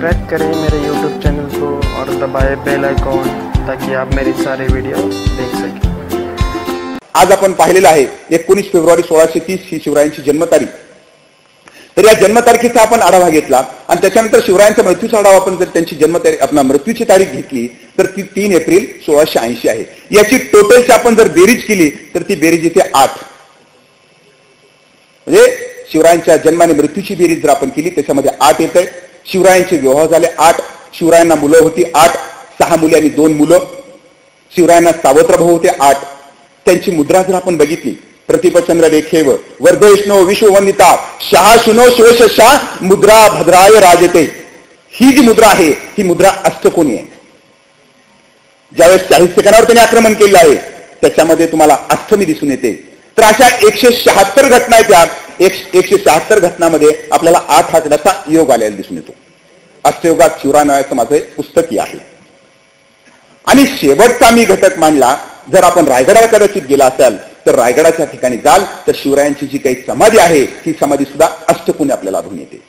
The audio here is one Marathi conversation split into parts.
सब्सक्राइब करें मेरे YouTube चैनल को और दबाएं बेल आइकॉन ताकि आप मेरी सारे वीडियो देख सकें। आज आपण पाहिलेलं आहे 19 फेब्रुवारी 1630 ही शिवरायांची जन्मतारीख। तर या जन्मतारखेचा आपण आढावा घेतला आणि त्याच्यानंतर शिवरायांच्या मृत्यूचा आढावा आपण जर त्यांची जन्मतारीख आपला मृत्यूची तारीख घेतली तर ती 3 एप्रिल 1680 आहे। याची टोटलची आपण जर बेरीज केली तर ती बेरीज येते 8। म्हणजे शिवरायांच्या जन्म आणि मृत्यूची बेरीज जर आपण केली त्याच्यामध्ये 8 येते। शिवरायांचे विवाह झाले 8, शिवरायांना मुलं होती 8, 6 मुले आणि 2 मुलं। शिवरायांना सावत्र भाऊ होते 8। त्यांची मुद्रा जर आपण बघितली प्रतिपचंद्र रेखेव वर्धविष्णू विश्ववंदिता शहाशुनो शिवशा मुद्रा भद्राय राजते, ही जी मुद्रा आहे ही मुद्रा अष्टकोनी आहे। ज्यावेळेस 40 सेकंदावर त्यांनी आक्रमण केलं आहे त्याच्यामध्ये तुम्हाला अष्टमी दिसून येते। तर अशा 176 घटना आहेत। त्या 176 घटनांमध्ये आपल्याला 8 आकड्याचा योग आलेला दिसून येतो। अष्टयोगात शिवराय नावाचं माझं पुस्तकी आहे। आणि शेवटचा मी घटक मांडला, जर आपण रायगडाला कदाचित गेला असाल तर रायगडाच्या ठिकाणी जाल तर शिवरायांची जी काही समाधी आहे ही समाधी सुद्धा अष्टकोनी आपल्याला आढळून येते।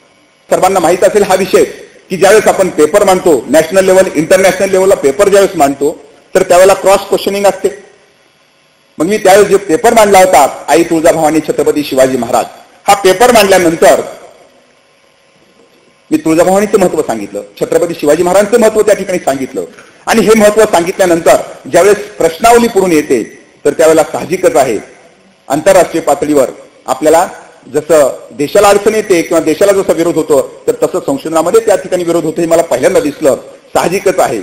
सर्वांना माहित असेल हा विषय की ज्यावेळेस आपण पेपर मांडतो नॅशनल लेवल इंटरनॅशनल लेवलला पेपर ज्यावेळेस मांडतो तर त्यावेळेला क्रॉस क्वेश्चनिंग असते। मग मी त्यावेळेस जो पेपर मांडला होता आई तुळजाभवानी छत्रपती शिवाजी महाराज, हा पेपर मांडल्यानंतर मी तुळजाभवानीचं महत्व सांगितलं, छत्रपती शिवाजी महाराजांचं महत्व त्या ठिकाणी सांगितलं। आणि हे महत्व सांगितल्यानंतर ज्यावेळेस प्रश्नावली पूर्ण येते तर त्यावेळेला साहजिकच आहे आंतरराष्ट्रीय पातळीवर आपल्याला जसं देशाला अडचण येते किंवा देशाला जसा विरोध होतो तर तसं संशोधनामध्ये त्या ठिकाणी विरोध होतो हे मला पहिल्यांदा दिसलं। साहजिकच आहे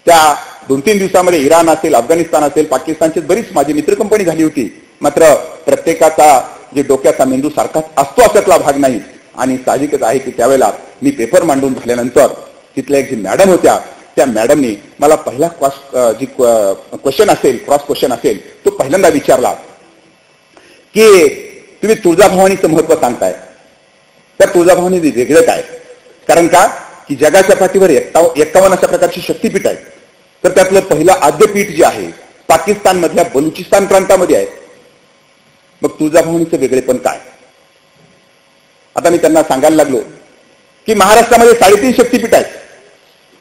त्या 2-3 दिवसामध्ये इराण असेल, अफगाणिस्तान असेल, पाकिस्तानची बरीच माझी मित्र कंपनी झाली होती। मात्र प्रत्येकाचा जे डोक्याचा मेंदू सारखाच असतो अशातला भाग नाही। आणि साहजिकच आहे की त्यावेळेला मी पेपर मांडून झाल्यानंतर तिथल्या एक जी मॅडम होत्या त्या मॅडमनी मला पहिला जी क्वेश्चन असेल क्रॉस क्वेश्चन असेल तो पहिल्यांदा विचारला की तुम्ही तुळजाभवानीचं महत्व सांगताय, त्या तुळजाभवानी वेगळं काय? कारण का की जगाच्या पाठीवर 51 अशा प्रकारची शक्तीपीठ आहे। तर त्यातलं पहिलं आद्यपीठ जे आहे पाकिस्तान मधल्या बलुचिस्तान प्रांतामध्ये आहे। मग तुळजाभवानीचं वेगळेपण काय? आता मी त्यांना सांगायला लागलो की महाराष्ट्रामध्ये 3.5 शक्तीपीठ आहेत,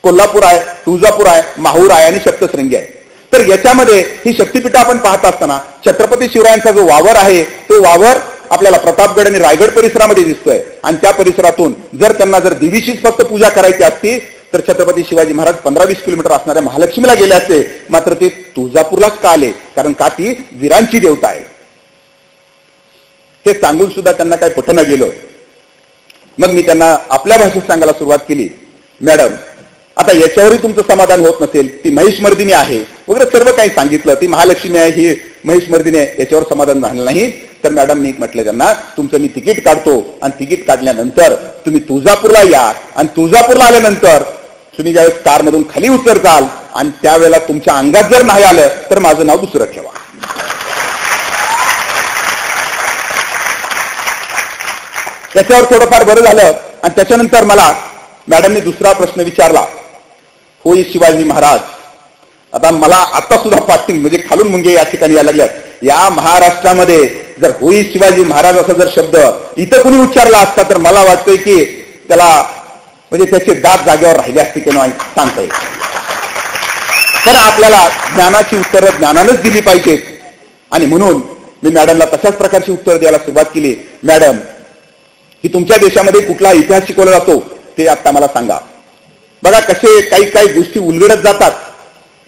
कोल्हापूर आहे, तुळजापूर आहे, माहूर आहे आणि सप्तशृंगी आहे। तर याच्यामध्ये ही शक्तीपीठ आपण पाहत असताना छत्रपती शिवरायांचा जो वावर आहे तो वावर आपल्याला प्रतापगड आणि रायगड परिसरामध्ये दिसतोय। आणि त्या परिसरातून जर त्यांना देवीचीच फक्त पूजा करायची असती तर छत्रपती शिवाजी महाराज 15-20 किलोमीटर असणाऱ्या महालक्ष्मीला गेले असते। मात्र ते तुळजापूरलाच का आले? कारण का ती वीरांची देवता आहे। हे सांगून सुद्धा त्यांना काही पटना गेलं। मग मी त्यांना आपल्या भाषेत सांगायला सुरुवात केली, मॅडम आता याच्यावरही तुमचं समाधान होत नसेल, ती महिषमर्दिनी आहे वगैरे सर्व काही सांगितलं, ती महालक्ष्मी आहे, ही महिषमर्दिनी आहे, याच्यावर समाधान झालं नाही तर मॅडम मी म्हटलं त्यांना तुमचं मी तिकीट काढतो आणि तिकीट काढल्यानंतर तुम्ही तुळजापूरला या आणि तुळजापूरला आल्यानंतर तुम्ही ज्यावेळेस कारमधून खाली उतरताल आणि त्यावेळेला तुमच्या अंगात जर नाही आलं तर माझं नाव दुसरं ठेवा। त्याच्यावर थोडंफार बरं झालं आणि त्याच्यानंतर मला मॅडमने दुसरा प्रश्न विचारला, होय शिवाजी महाराज, आता मला आता सुद्धा पाठिंग म्हणजे खालून मुंगे या ठिकाणी यायला लागल्यात। या महाराष्ट्रामध्ये जर होई शिवाजी महाराज असा जर शब्द इथं कुणी उच्चारला असता तर मला वाटतंय की त्याला म्हणजे त्याचे दात जागेवर राहिले असते की नाही सांगता येईल। तर आपल्याला ज्ञानाची उत्तरं ज्ञानानंच दिली पाहिजेत आणि म्हणून मी मॅडमला तशाच प्रकारची उत्तर द्यायला सुरुवात केली। मॅडम की तुमच्या देशामध्ये कुठला इतिहास शिकवला जातो ते आता मला सांगा। बघा कसे काही गोष्टी उलगडत जातात।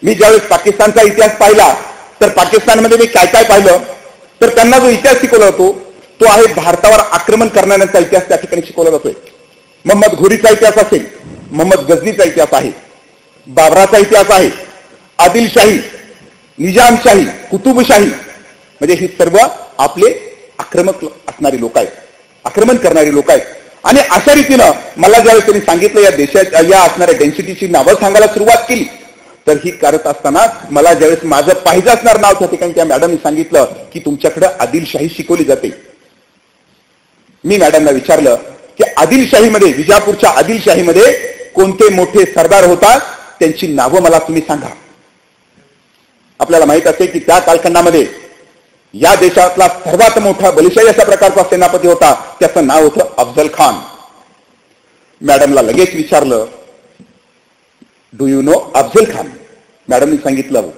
मी ज्यावेळेस पाकिस्तानचा इतिहास पाहिला तर पाकिस्तानमध्ये मी काय पाहिलं तर त्यांना जो इतिहास शिकवला जातो तो आहे भारतावर आक्रमण करणाऱ्यांचा इतिहास त्या ठिकाणी शिकवला जातोय। मोहम्मद घोरीचा इतिहास असेल, मोहम्मद गझनीचा इतिहास आहे, बाबराचा इतिहास आहे, आदिलशाही, निजामशाही, कुतुबशाही, म्हणजे ही सर्व आपले आक्रमक असणारी लोक आहेत, आक्रमण करणारी लोक आहेत। आणि अशा रीतीनं मला ज्यावेळेस त्यांनी सांगितलं या देशाच्या या असणाऱ्या डेन्सिटीची नावं सांगायला सुरुवात केली तर ही करत असताना मला ज्यावेळेस माझं पाहिजे असणार नाव त्या ठिकाणी त्या मॅडमने सांगितलं की तुमच्याकडे आदिलशाही शिकवली जाते। मी मॅडमला विचारलं की आदिलशाहीमध्ये विजापूरच्या आदिलशाहीमध्ये कोणते मोठे सरदार होतात त्यांची नावं मला तुम्ही सांगा। आपल्याला माहित असेल की त्या कालखंडामध्ये या देशातला सर्वात मोठा बलिशाही अशा प्रकारचा सेनापती होता, त्याचं नाव होतं अफजल खान। मॅडमला लगेच विचारलं, do you know Afzal Khan? Madam ने सांगितलं,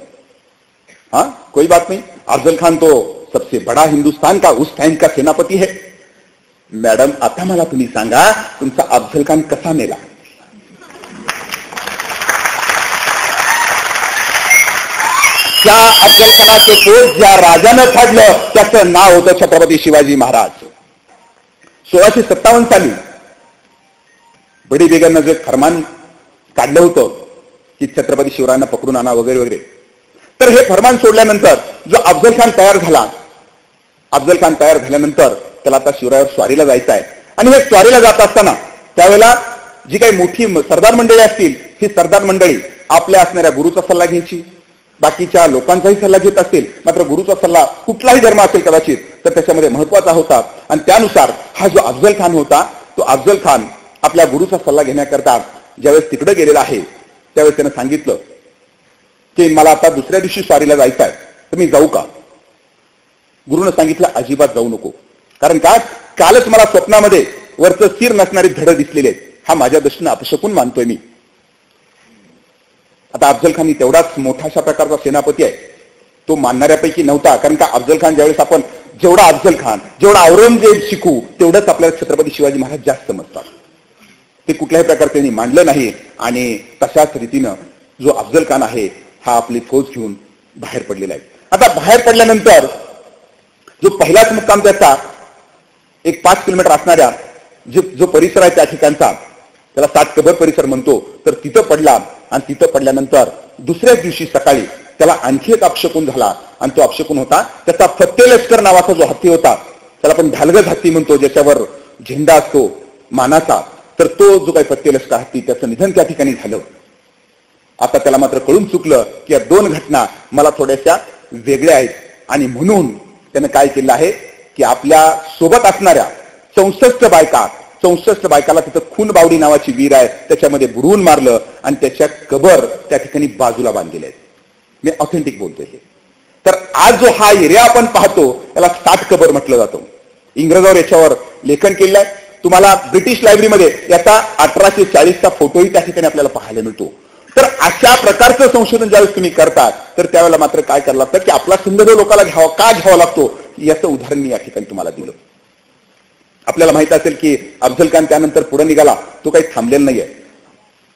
हाँ कोई बात नहीं, अफजल खान तो सबसे बड़ा हिंदुस्तान का उस टाइम का सेनापति है. मॅडम आता मला तुम्ही सांगा, तुमचा अफजल खान कसा मेला? त्या अफजल खानाचे पोट ज्या राजानं फाडलं त्याचं नाव होतं छत्रपती शिवाजी महाराज. 1657 साली बडी बेगमनं जे फरमान काढलं होतं की छत्रपती शिवरायांना पकडून आणा वगैरे वगैरे, तर हे फरमान सोडल्यानंतर जो अफजल खान तयार झाला, अफजल खान तयार झाल्यानंतर त्याला आता शिवरायावर स्वारीला जायचं आहे. आणि हे स्वारीला जात असताना त्यावेळेला जी काही मोठी सरदार मंडळी असतील, ही सरदार मंडळी आपल्या असणाऱ्या गुरुचा सल्ला घ्यायची, बाकीच्या लोकांचाही सल्ला घेत असतील. मात्र गुरुचा सल्ला कुठलाही धर्म असेल कदाचित तर त्याच्यामध्ये महत्वाचा होता. आणि त्यानुसार हा जो अफजल खान होता, तो अफजल खान आपल्या गुरुचा सल्ला घेण्याकरता ज्यावेळेस तिकडे गेलेला आहे, त्यावेळेस त्यानं सांगितलं की मला आता दुसऱ्या दिवशी स्वारीला जायचं आहे, तर मी जाऊ का? गुरुनं सांगितलं अजिबात जाऊ नको. कारण का, कालच मला स्वप्नामध्ये वरचं सिर नसणारे धड दिसलेले आहेत, हा माझ्या दृष्टीनं अपशकुन मानतोय मी. आता अफजल खान तेवढाच मोठा अशा प्रकारचा सेनापती आहे, तो मानणाऱ्यापैकी नव्हता. कारण का अफजल खान ज्यावेळेस आपण जेवढा अफजल खान जेवढा औरंगजेब शिकू तेवढंच आपल्याला छत्रपती शिवाजी महाराज जास्त समजतात. ते कुठल्याही प्रकारे त्यांनी मांडलं नाही. आणि तशाच रीतीनं जो अफजल खान आहे हा आपली फौज घेऊन बाहेर पडलेला आहे. आता बाहेर पडल्यानंतर जो पहिलाच मुक्काम त्याचा एक 5 किलोमीटर असणाऱ्या जो परिसर आहे त्या ठिकाणचा, त्याला 7 कबर परिसर म्हणतो, तर तिथं पडला. आणि तिथं पडल्यानंतर दुसऱ्याच दिवशी सकाळी त्याला आणखी एक अपशकुन झाला. आणि तो अपशकुन होता त्याचा फत्ते लष्कर नावाचा जो हत्ती होता, त्याला आपण ढालगज हत्ती म्हणतो, ज्याच्यावर झेंडा असतो मानाचा, तर तो जो काही फत्ते लष्कर हत्ती त्याचं निधन त्या ठिकाणी झालं. आता त्याला मात्र कळून चुकलं की या 2 घटना मला थोड्याशा वेगळ्या आहेत. आणि म्हणून त्यानं काय केलं आहे की आपल्या सोबत असणाऱ्या 64 बायकाला तिथं खून बावडी नावाची वीर आहे त्याच्यामध्ये बुडवून मारलं आणि त्याच्या कबर त्या ठिकाणी बाजूला बांधलेल्या आहेत. मी ऑथेंटिक बोलतोय हे. तर आज जो हा एरिया आपण पाहतो त्याला 60 कबर म्हटलं जातं. इंग्रजावर याच्यावर लेखन केलेलं आहे. तुम्हाला ब्रिटिश लायब्ररीमध्ये याचा 1840चा फोटोही त्या ठिकाणी आपल्याला पाहायला मिळतो. तर अशा प्रकारचं संशोधन ज्यावेळेस तुम्ही करतात तर त्यावेळेला मात्र काय करायला लागतं की आपला संदर्भ लोकांना का घ्यावा लागतो याचं उदाहरण मी या ठिकाणी तुम्हाला दिलं. आपल्याला माहित असेल की अफजल खान त्यानंतर पुढे निघाला, तो काही थांबलेला नाहीये.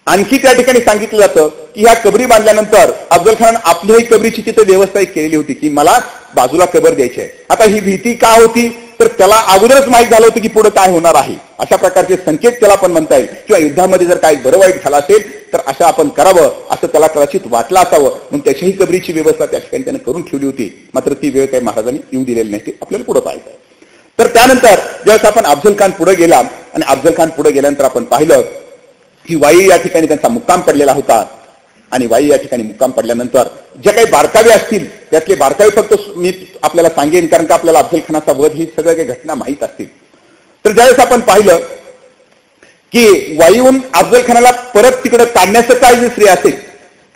आणखी त्या ठिकाणी सांगितलं जातं की ह्या कबरी बांधल्यानंतर अफजल खान आपल्याही कबरीची तिथे व्यवस्था केलेली होती की मला बाजूला कबर द्यायची आहे. आता ही भीती का होती तर त्याला अगोदरच माहीत झालं होतं की पुढे काय होणार आहे. अशा प्रकारचे संकेत त्याला पण म्हणता येईल. किंवा युद्धामध्ये जर काही बरं वाईट झालं असेल तर असं आपण करावं असं त्याला कदाचित वाटलं असावं, म्हणून त्याच्याही कबरीची व्यवस्था त्या ठिकाणी त्याने करून ठेवली होती. मात्र ती वेळ काही महाराजांनी येऊ दिलेली नाही, ते आपल्याला पुढे पाहायचं आहे. तर त्यानंतर ज्यावेळेस आपण अफजल खान पुढे गेला आणि अफजल खान पुढे गेल्यानंतर आपण पाहिलं की वाई या ठिकाणी त्यांचा मुक्काम पडलेला होता. आणि वाई या ठिकाणी मुक्काम पडल्यानंतर जे काही बारकावे असतील त्यातले बारकावे फक्त मी आपल्याला सांगेन, कारण का आपल्याला अफजल खानाचा वध ही सगळ्या काही घटना माहीत असतील. तर ज्यावेळेस आपण पाहिलं की वाईहून अफजल खानाला परत तिकडे काढण्याचं काय जे श्रेय असेल,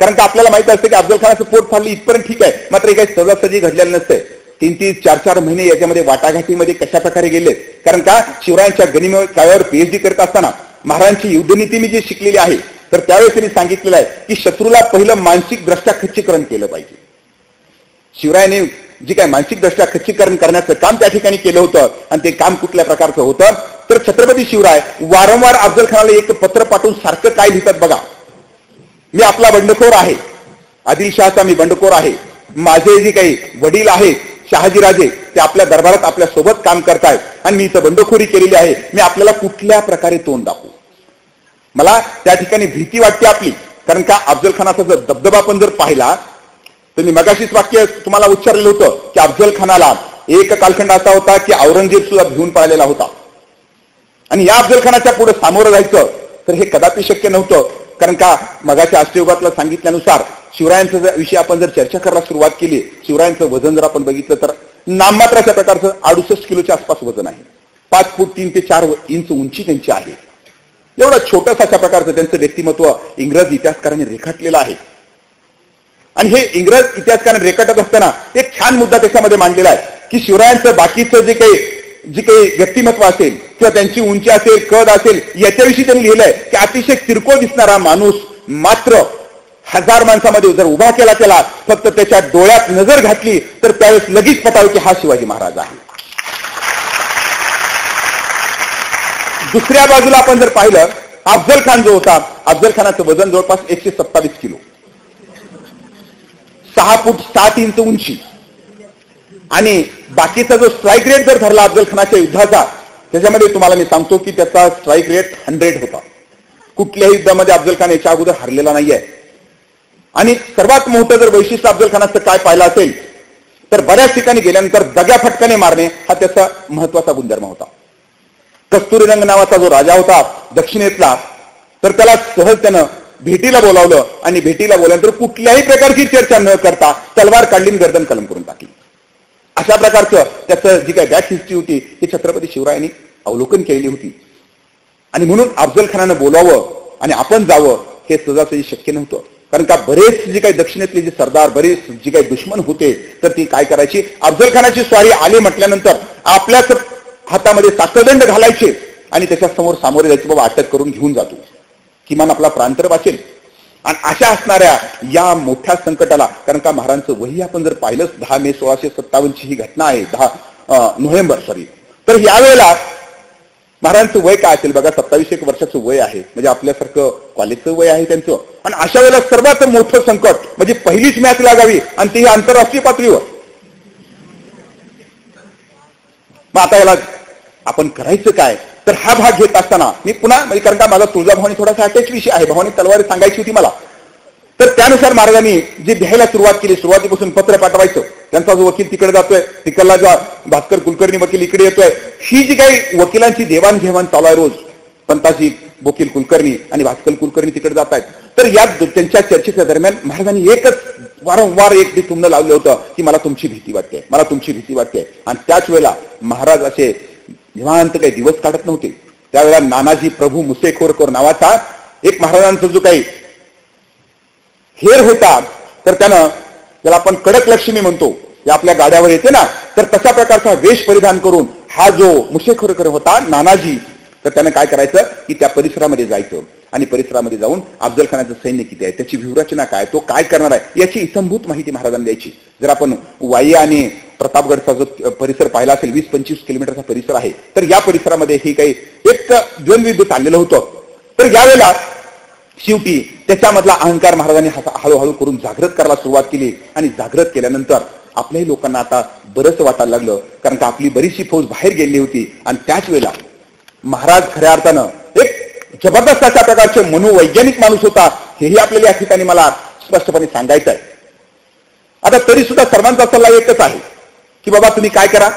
कारण का आपल्याला माहित असतं की अफजल खानाचं पोट फाडलं इथपर्यंत ठीक आहे, मात्र काही सहजासहजी घडलेलं नसतंय. 3-3, 4-4 महिने याच्यामध्ये वाटाघाटीमध्ये कशा प्रकारे गेले. कारण का शिवरायांच्या गनिमी काळावर PhD करत असताना महाराजांची युद्धनीती मी जी शिकलेली आहे तर त्यावेळेस त्यांनी सांगितलेलं आहे की शत्रूला पहिलं मानसिक दृष्ट्या खच्चीकरण केलं पाहिजे. शिवरायाने जी काय मानसिक दृष्ट्या खच्चीकरण करण्याचं काम त्या ठिकाणी केलं होतं आणि ते काम कुठल्या प्रकारचं होतं तर छत्रपती शिवराय वारंवार अफजल खानाला एक पत्र पाठवून सारखं काय लिहितात बघा, मी आपला बंडखोर आहे, आदिलशहाचा मी बंडखोर आहे, माझे जे काही वडील आहेत शहाजीराजे ते आपल्या दरबारात आपल्या सोबत काम करतायत आणि मी इथं बंडखोरी केलेली आहे, मी आपल्याला कुठल्या प्रकारे तोंड दाखवू. मला त्या ठिकाणी भीती वाटते आपली. कारण का अफजल खानाचा जर दबदबा पण जर पाहिला तर मी मगाशीच वाक्य तुम्हाला उच्चारलेलं होतं की अफजल खानाला एक कालखंड असा होता की औरंगजेब सुद्धा भिवून पळालेला होता. आणि या अफजल खानाच्या पुढे सामोरं जायचं तर हे कदापि शक्य नव्हतं. कारण का मगाच्या अष्टयुगातला सांगितल्यानुसार शिवरायांचा विषयी आपण जर चर्चा करायला सुरुवात केली, शिवरायांचं वजन जर आपण बघितलं तर नाममात्राच्या प्रकारचं 68 किलोच्या आसपास वजन आहे. 5 फूट 3 ते 4 इंच उंची त्यांची आहे. एवढं छोटंसं अशा प्रकारचं त्यांचं व्यक्तिमत्व इंग्रज इतिहासकारांनी रेखाटलेलं आहे. आणि हे इंग्रज इतिहासकारांनी रेखाटत असताना एक छान मुद्दा त्याच्यामध्ये मांडलेला आहे की शिवरायांचं बाकीचं जे काही जी काही व्यक्तिमत्व असेल किंवा त्यांची उंची असेल, कद असेल, याच्याविषयी त्यांनी लिहिलंय की अतिशय किरकोळ दिसणारा माणूस मात्र 1000 माणसामध्ये जर उभा केला, त्याला फक्त त्याच्या डोळ्यात नजर घातली तर त्यावेळेस लगेच पटावे की हा शिवाजी महाराज आहे. दुसऱ्या बाजूला आपण जर पाहिलं, अफजल खान जो होता, अफजल खानाचं वजन जवळपास 127 किलो, 6 फूट 7 इंच उंची, आणि बाकीचा जो स्ट्राईक रेट जर धरला अफजल खानाच्या युद्धाचा, त्याच्यामध्ये तुम्हाला मी सांगतो की त्याचा स्ट्राईक रेट 100 होता. कुठल्याही युद्धामध्ये अफजल खान याच्या अगोदर हरलेला नाहीये. आणि सर्वात मोठं जर वैशिष्ट्य अफजल खानाचं काय पाहिलं असेल तर बऱ्याच ठिकाणी गेल्यानंतर दग्या फटकाने मारणे हा त्याचा महत्वाचा गुणधर्म होता. कस्तुरीरंग नावाचा जो राजा होता दक्षिणेतला, तर त्याला सहज त्यानं भेटीला बोलावलं आणि भेटीला बोलल्यानंतर कुठल्याही प्रकारची चर्चा न करता तलवार काढली आणि गर्दन कलम करून टाकली. अशा प्रकारचं त्याचं जी काही बॅक हिस्ट्री होती ती छत्रपती शिवरायांनी अवलोकन केलेली होती. आणि म्हणून अफजल खानानं बोलावं आणि आपण जावं हे सहजासहजी शक्य नव्हतं. कारण का बरेच जे काही दक्षिणेतले जे सरदार, बरेच जे काही दुश्मन होते, तर ती काय करायची, अफजल खानाची स्वारी आली म्हटल्यानंतर आपल्याच हातामध्ये साखळदंड घालायचे आणि त्याच्या समोर सामोरे जायचे, बाबा अटक करून घेऊन जातो, किमान आपला प्राण तर वाचेल. आणि अशा असणाऱ्या या मोठ्या संकटाला, कारण का महाराजांचं वही आपण जर पाहिलं 10 मे 1657 ही घटना आहे, 10 नोव्हेंबर सॉरी, तर यावेळेला महाराजांचं वय काय असेल बघा, 27 वर्षाचं वय आहे, म्हणजे आपल्यासारखं कॉलेजचं वय आहे त्यांचं. आणि अशा वेळेला सर्वात मोठं संकट म्हणजे पहिलीच मॅच लागावी आणि ती आंतरराष्ट्रीय पातळीवर. मग आता याला आपण करायचं काय, तर हा भाग घेत असताना मी पुन्हा म्हणजे कारण का माझा तुळजाभवानी थोडासा अटॅच विषय आहे, भवानी तलवार सांगायची होती मला, तर त्यानुसार महाराजांनी जे लिहायला सुरुवात केली, सुरुवातीपासून पत्र पाठवायचं, त्यांचा जो वकील तिकडे जातोय, तिकडला जो भास्कर कुलकर्णी वकील इकडे येतोय, ही जी काही वकिलांची देवाणघेवाण चालू आहे रोज, पंताजी वकील कुलकर्णी आणि भास्कर कुलकर्णी तिकडे जात आहेत, तर या त्यांच्या चर्चेच्या दरम्यान महाराजांनी एकच वारंवार एक ते तुमनं लावलं होतं की मला तुमची भीती वाटते, मला तुमची भीती वाटते. आणि त्याच वेळेला महाराज असे निवांत काही दिवस काढत नव्हते. त्यावेळेला नानाजी प्रभू मुसेखोरकर नावाचा एक महाराजांचा जो काही हेर होता, तर त्यानं त्याला आपण कडक लक्ष्मी म्हणतो, या आपल्या गाड्यावर येते ना, तर तशा प्रकारचा वेश परिधान करून हा जो मुसेखोरकर होता नानाजी, तर त्यानं काय करायचं की त्या परिसरामध्ये जायचं आणि परिसरामध्ये जाऊन अफजल खानाचं सैन्य किती आहे, त्याची व्यूहरचना काय, तो काय करणार आहे, याची इत्थंभूत माहिती महाराजांना द्यायची. जर आपण वाई आणि प्रतापगडचा जो परिसर पाहिला असेल, 20-25 किलोमीटरचा परिसर आहे, तर या परिसरामध्ये ही काही एक द्वंद्वयुद्ध चाललेलं होतं. तर यावेळेला शेवटी त्याच्यामधला अहंकार महाराजांनी हळूहळू करून जागृत करायला सुरुवात केली. आणि जागृत केल्यानंतर आपल्याही लोकांना आता बरंच वाटायला लागलं, कारण का आपली बरीचशी फौज बाहेर गेलेली होती. आणि त्याच वेळेला महाराज खऱ्या अर्थानं एक जबरदस्त अशा प्रकारचे मनोवैज्ञानिक माणूस होता, हेही आपल्याला या ठिकाणी मला स्पष्टपणे सांगायचं आहे. आता तरी सुद्धा सर्वांचा सल्ला एकच आहे की बाबा तुम्ही काय करा,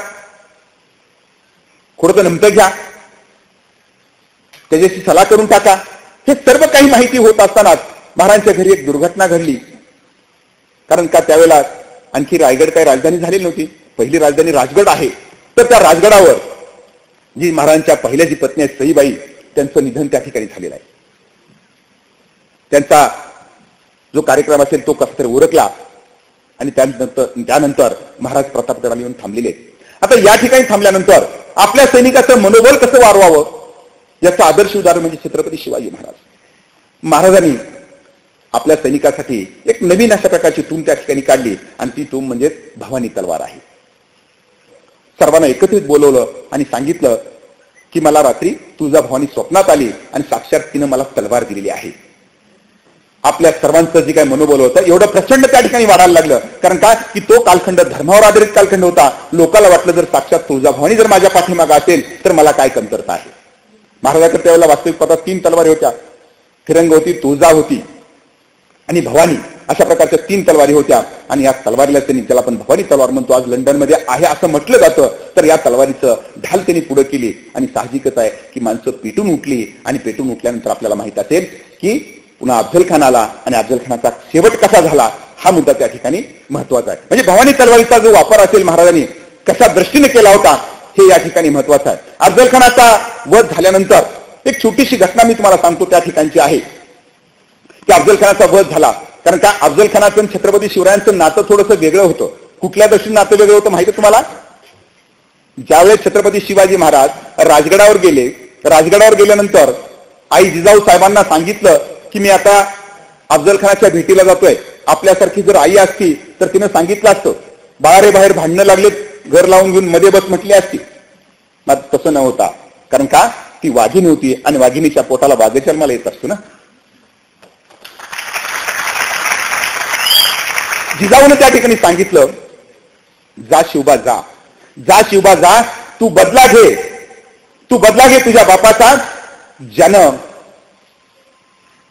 थोडंसं नमतं घ्या, त्याच्याशी सल्ला करून टाका. हे सर्व काही माहिती होत असतानाच महाराजांच्या घरी एक दुर्घटना घडली. कारण का त्यावेळेला आणखी रायगड काही राजधानी झालेली नव्हती, पहिली राजधानी राजगड आहे. तर त्या राजगडावर जी महाराजांच्या पहिल्या जी पत्नी आहे सईबाई, त्यांचं निधन त्या ठिकाणी झालेलं आहे. त्यांचा जो कार्यक्रम असेल तो कसा तरी उरकला आणि त्यानंतर महाराज प्रतापगडाला येऊन थांबलेले. आता या ठिकाणी थांबल्यानंतर आपल्या सैनिकाचं मनोबल कसं वाढवावं याचं आदर्श उदाहरण म्हणजे छत्रपती शिवाजी महाराज. महाराजांनी आपल्या सैनिकासाठी एक नवीन अशा प्रकारची तूम त्या ठिकाणी काढली आणि ती तूम म्हणजे भवानी तलवार आहे. सर्वांना एकत्रित बोलवलं आणि सांगितलं की मला रात्री तुळजाभवानी स्वप्नात आली आणि साक्षात तिनं मला तलवार दिलेली आहे. आपल्या सर्वांचं जे काही मनोबल होतं एवढं प्रचंड त्या ठिकाणी वाढायला लागलं. कारण का की तो कालखंड धर्मावर आधारित कालखंड होता. लोकांना वाटलं जर साक्षात तुळजाभवानी जर माझ्या पाठीमागे असेल तर मला काय कमतरता आहे. महाराजांकडे त्यावेळेला वास्तविक पदात 3 तलवारी होत्या, फिरंग होती, तुळजा होती आणि भवानी, अशा प्रकारच्या 3 तलवारी होत्या. आणि या तलवारीला त्यांनी, ज्याला आपण भवानी तलवार म्हणतो, आज लंडनमध्ये आहे असं म्हटलं जातं. तर या तलवारीचं ढाल त्यांनी पुढे केली आणि साहजिकच आहे की माणसं पेटून उठली. आणि पेटून उठल्यानंतर आपल्याला माहित असेल की पुन्हा अफजल खान आला आणि अफजल खानाचा शेवट कसा झाला हा मुद्दा त्या ठिकाणी महत्वाचा आहे. म्हणजे भवानी तलवारीचा जो वापर असेल महाराजांनी कशा दृष्टीने केला होता हे या ठिकाणी महत्वाचं आहे. अफजल खानाचा वध झाल्यानंतर एक छोटीशी घटना मी तुम्हाला सांगतो त्या ठिकाणची आहे की अफजल खानाचा वध झाला. कारण का अफजल खानाचं छत्रपती शिवरायांचं नातं थोडंसं वेगळं होतं. कुठल्या दृष्टीने नातं वेगळं होतं माहिती तुम्हाला? ज्यावेळेस छत्रपती शिवाजी महाराज राजगडावर गेले, राजगडावर गेल्यानंतर आई जिजाऊ साहेबांना सांगितलं की मी आता अफजल खानाच्या भेटीला जातोय. आपल्यासारखी जर आई असती तर तिनं सांगितलं असतं, बाहेर बाहेर भांडणं लागलेत, घर लावून घेऊन मध्ये बस म्हटली असती. मात्र तसं न होता, कारण का ती वाघिणी होती आणि वाघिणीच्या पोटाला वाघजन्माला येत असतो ना. जिजाऊने त्या ठिकाणी सांगितलं, जा शिवबा जा, जा शिवबा जा, तू बदला घे, तू बदला घे तुझ्या बापाचा, ज्यानं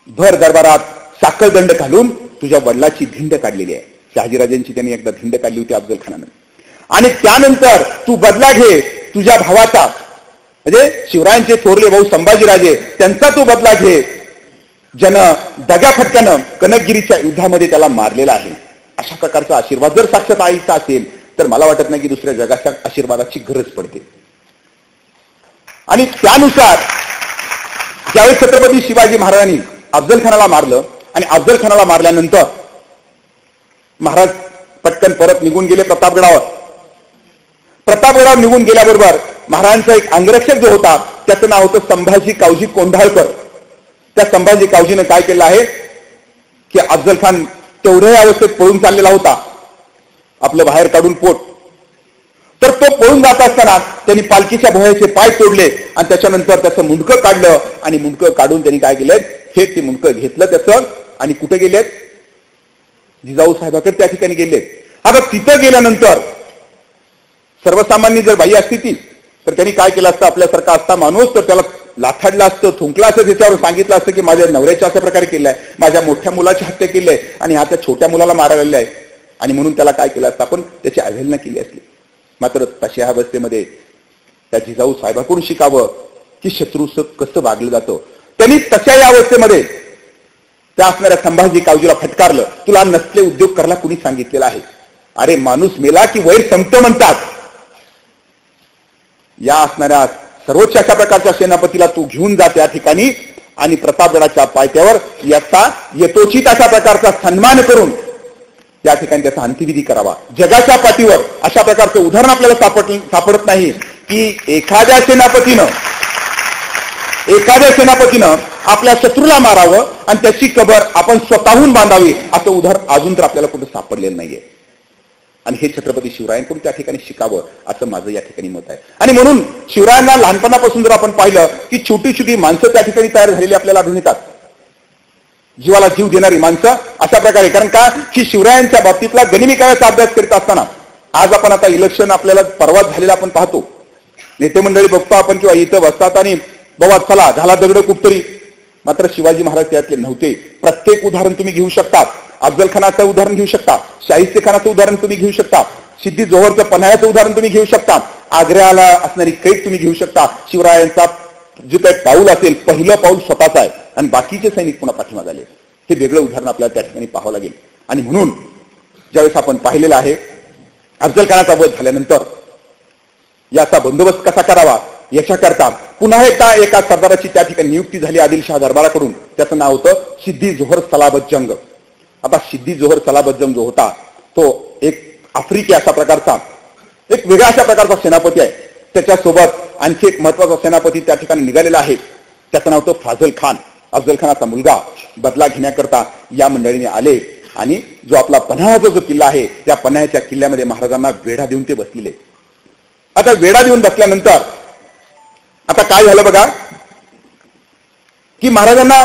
भर दरबारात साखळदंड घालून तुझ्या वडिलाची धिंड काढलेली आहे. शहाजीराजांची त्यांनी एकदा धिंड काढली होती अफजल खानानं. आणि त्यानंतर तू बदला घे तुझ्या भावाचा, म्हणजे शिवरायांचे थोरले भाऊ संभाजीराजे, त्यांचा तू बदला घे, ज्यानं दगाफटक्यानं कनकगिरीच्या युद्धामध्ये त्याला मारलेला आहे. अशा प्रकारचा आशीर्वाद जर साक्षात आईचा असेल तर मला वाटत नाही की दुसऱ्या जगाच्या आशीर्वादाची गरज पडते. आणि त्यानुसार ज्यावेळी छत्रपती शिवाजी महाराजांनी अफजल खानाला मारलं आणि अफजल खानाला मारल्यानंतर महाराज पटकन परत निघून गेले प्रतापगडावर. प्रतापगडावर निघून गेल्याबरोबर महाराजांचा एक अंगरक्षक जो होता त्याचं नाव होतं संभाजी कावजी कोंढाळकर. त्या संभाजी कावजीनं काय केलं आहे की अफजल खान तेवढ्या अवस्थेत पळून चाललेला होता, आपलं बाहेर काढून पोट, तर तो पळून जात असताना त्यांनी पालखीच्या भोयाचे पाय तोडले आणि त्याच्यानंतर त्याचं मुंडकं काढलं आणि मुंडकं काढून त्यांनी काय केलंय, हे ते मुंडकं घेतलं त्याचं आणि कुठे गेलेत, जिजाऊ साहेबाकडे त्या ठिकाणी गेलेत. आता तिथं गेल्यानंतर सर्वसामान्य जर बाई असती ती तर त्यांनी काय केलं असतं, आपल्यासारखा असता माणूस तर त्याला लाथाडलं असतं, थुंकलं असतं, त्याच्यावर सांगितलं असतं की माझ्या नवऱ्याच्या अशा प्रकारे केलंय, माझ्या मोठ्या मुलाची हत्या केली आहे आणि हा त्या छोट्या मुलाला मारायला आहे, आणि म्हणून त्याला काय केलं असतं, आपण त्याची अवहेलना केली असली. मात्र तशा अवस्थेमध्ये त्या जिजाऊ साहेबाकडून शिकावं की शत्रूचं कसं वागलं जातं. त्यांनी तशा या अवस्थेमध्ये त्या असणाऱ्या संभाजी कावजीला फटकारलं. तुला नसले उद्योग करायला कुणी सांगितलेलं आहे? अरे माणूस मेला की वैर संपतं म्हणतात. या असणाऱ्या सर्वोच्च अशा प्रकारच्या सेनापतीला तू घेऊन जा त्या ठिकाणी आणि प्रतापगडाच्या पायथ्यावर याचा यथोचित अशा प्रकारचा सन्मान करून या ठिकाणी त्याचा अंत्यविधी करावा. जगाच्या पाठीवर अशा प्रकारचं उदाहरण आपल्याला सापडत नाही की एखाद्या सेनापतीनं आपल्या शत्रूला मारावं आणि त्याची कबर आपण स्वतःहून बांधावी, असं उदाहरण अजून तर आपल्याला कुठे सापडलेलं नाहीये. आणि हे छत्रपती शिवरायांकडून त्या ठिकाणी शिकावं असं माझं या ठिकाणी मत आहे. आणि म्हणून शिवरायांना लहानपणापासून जर आपण पाहिलं की छोटी छोटी माणसं त्या ठिकाणी तयार झालेली आपल्याला आढळून येतात, जीवाला जीव देणारी माणसं अशा प्रकारे. कारण का की शिवरायांच्या बाबतीतला गनिमी काळाचा अभ्यास करीत असताना आज आपण आता इलेक्शन आपल्याला परवा झालेलं आपण पाहतो, नेते मंडळी बघतो आपण किंवा इथं बसतात आणि बाबा चला झाला दगड कुठतरी. मात्र शिवाजी महाराज त्यातले नव्हते. प्रत्येक उदाहरण तुम्ही घेऊ शकता, अफजल खानाचं उदाहरण घेऊ शकता, शाहिस्ते खानाचं उदाहरण तुम्ही घेऊ शकता, सिद्धी जोहरचं पन्हाळ्याचं उदाहरण तुम्ही घेऊ शकता, आग्र्याला असणारी कैद तुम्ही घेऊ शकता. शिवरायांचा जे काही पाऊल असेल पहिलं पाऊल स्वतःच आहे आणि बाकीचे सैनिक पुन्हा पाठीमागे आले. हे वेगळं उदाहरण आपल्याला त्या ठिकाणी पाहावं लागेल. आणि म्हणून ज्यावेळेस आपण पाहिलेलं आहे अफजल खानाचा वध झाल्यानंतर याचा बंदोबस्त कसा करावा याच्याकरता पुन्हा एकदा एका सरदाराची त्या ठिकाणी नियुक्ती झाली आदिलशाह दरबाराकडून. त्याचं नाव होतं सिद्धी जोहर सलाबत जंग. आता सिद्धी जोहर सलाबत जंग जो होता तो एक आफ्रिकी अशा प्रकारचा एक वेगळ्या अशा प्रकारचा सेनापती आहे. त्याच्यासोबत आणखी एक महत्वाचा सेनापती त्या ठिकाणी निघालेला आहे, त्याचं नाव होतं फाझल खान. अफजल खानाचा मुलगा. बदला घेण्याकरता या मंडळीने आले आणि जो आपला पन्हाळ्याचा जो किल्ला आहे त्या पन्हाळ्याच्या किल्ल्यामध्ये महाराजांना वेढा देऊन ते बसलेले. आता वेढा देऊन बसल्यानंतर आता काय झालं बघा की महाराजांना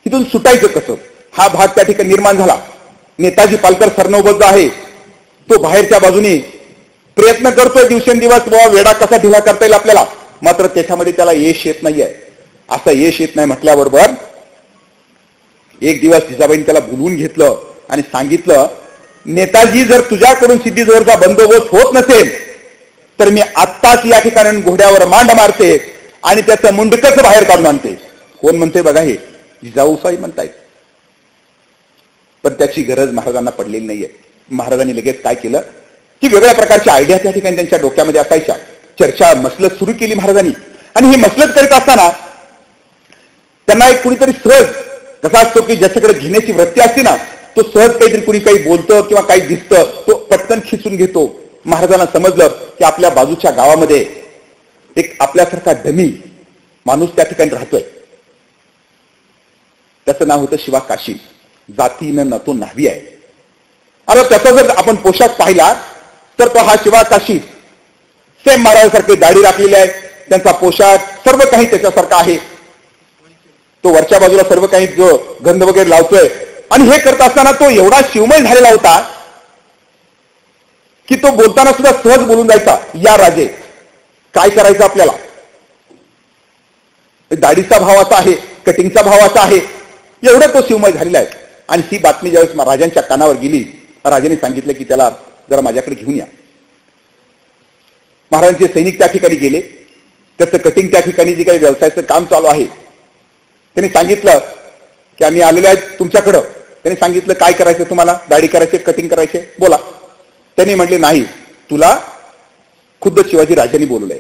तिथून सुटायचं कसं हा भाग त्या ठिकाणी निर्माण झाला. नेताजी पालकर सरनौबत जो आहे तो बाहेरच्या बाजूने प्रयत्न करतोय दिवसेंदिवस बाबा वेढा कसा ढिला करता येईल आपल्याला, मात्र त्याच्यामध्ये त्याला यश येत नाहीये. असं यश येत नाही म्हटल्याबरोबर एक दिवस जिजाबाईंनी त्याला बोलवून घेतलं आणि सांगितलं, नेताजी जर तुझ्याकडून सिद्धी जोहरचा बंदोबस्त होत नसेल तर मी आत्ताच या ठिकाणी घोड्यावर मांड मारते आणि त्याचं मुंडकच बाहेर काढून आणते. कोण म्हणते बघा, हे जिजाऊसाई म्हणतायत. पण त्याची गरज महाराजांना पडलेली नाहीये. महाराजांनी लगेच काय केलं की वेगळ्या प्रकारच्या आयडिया त्या ठिकाणी त्यांच्या डोक्यामध्ये असायच्या. चर्चा मसलत सुरू केली महाराजांनी. आणि ही मसलत करीत असताना त्यांना एक कुणीतरी सहज कसा असतो की ज्याच्याकडे घेण्याची वृत्ती असते ना, तो सहज काहीतरी कुणी काही बोलतं किंवा काही दिसतं तो पटकन खिचून घेतो. महाराजांना समजलं की आपल्या बाजूच्या गावामध्ये एक आपल्यासारखा डमी माणूस त्या ठिकाणी राहतोय. त्याचं नाव होतं शिवा काशी. जातीनं नतो न्हावी आहे. आता त्याचा जर आपण पोशाख पाहिला तर तो हा शिवा काशी सेम महाराजांसारखी दाढी राखलेली आहे. त्यांचा पोशाख सर्व काही त्याच्यासारखा आहे. तो वरच्या बाजूला सर्व काही जो गंध वगैरे लावतोय आणि हे करत असताना तो एवढा शिवमय झालेला होता की तो बोलताना सुद्धा सहज बोलून जायचा, या राजे काय करायचं आपल्याला. दाढीचा भाव असा आहे, कटिंगचा भाव असा आहे, एवढं तो शिवमय झालेला आहे. आणि ही बातमी ज्यावेळेस राजांच्या कानावर गेली, राजाने सांगितलं की त्याला जरा माझ्याकडे घेऊन या. महाराजांचे सैनिक त्या ठिकाणी गेले. त्याचं कटिंग त्या ठिकाणी जे काही व्यवसायाचं काम चालू आहे त्यांनी सांगितलं की आम्ही आलेलो आहेत तुमच्याकडं. त्यांनी सांगितलं काय करायचं तुम्हाला, दाढी करायचे कटिंग करायचे, बोला. त्यांनी म्हटले नाही, तुला खुद्द शिवाजी राजांनी बोलवलंय.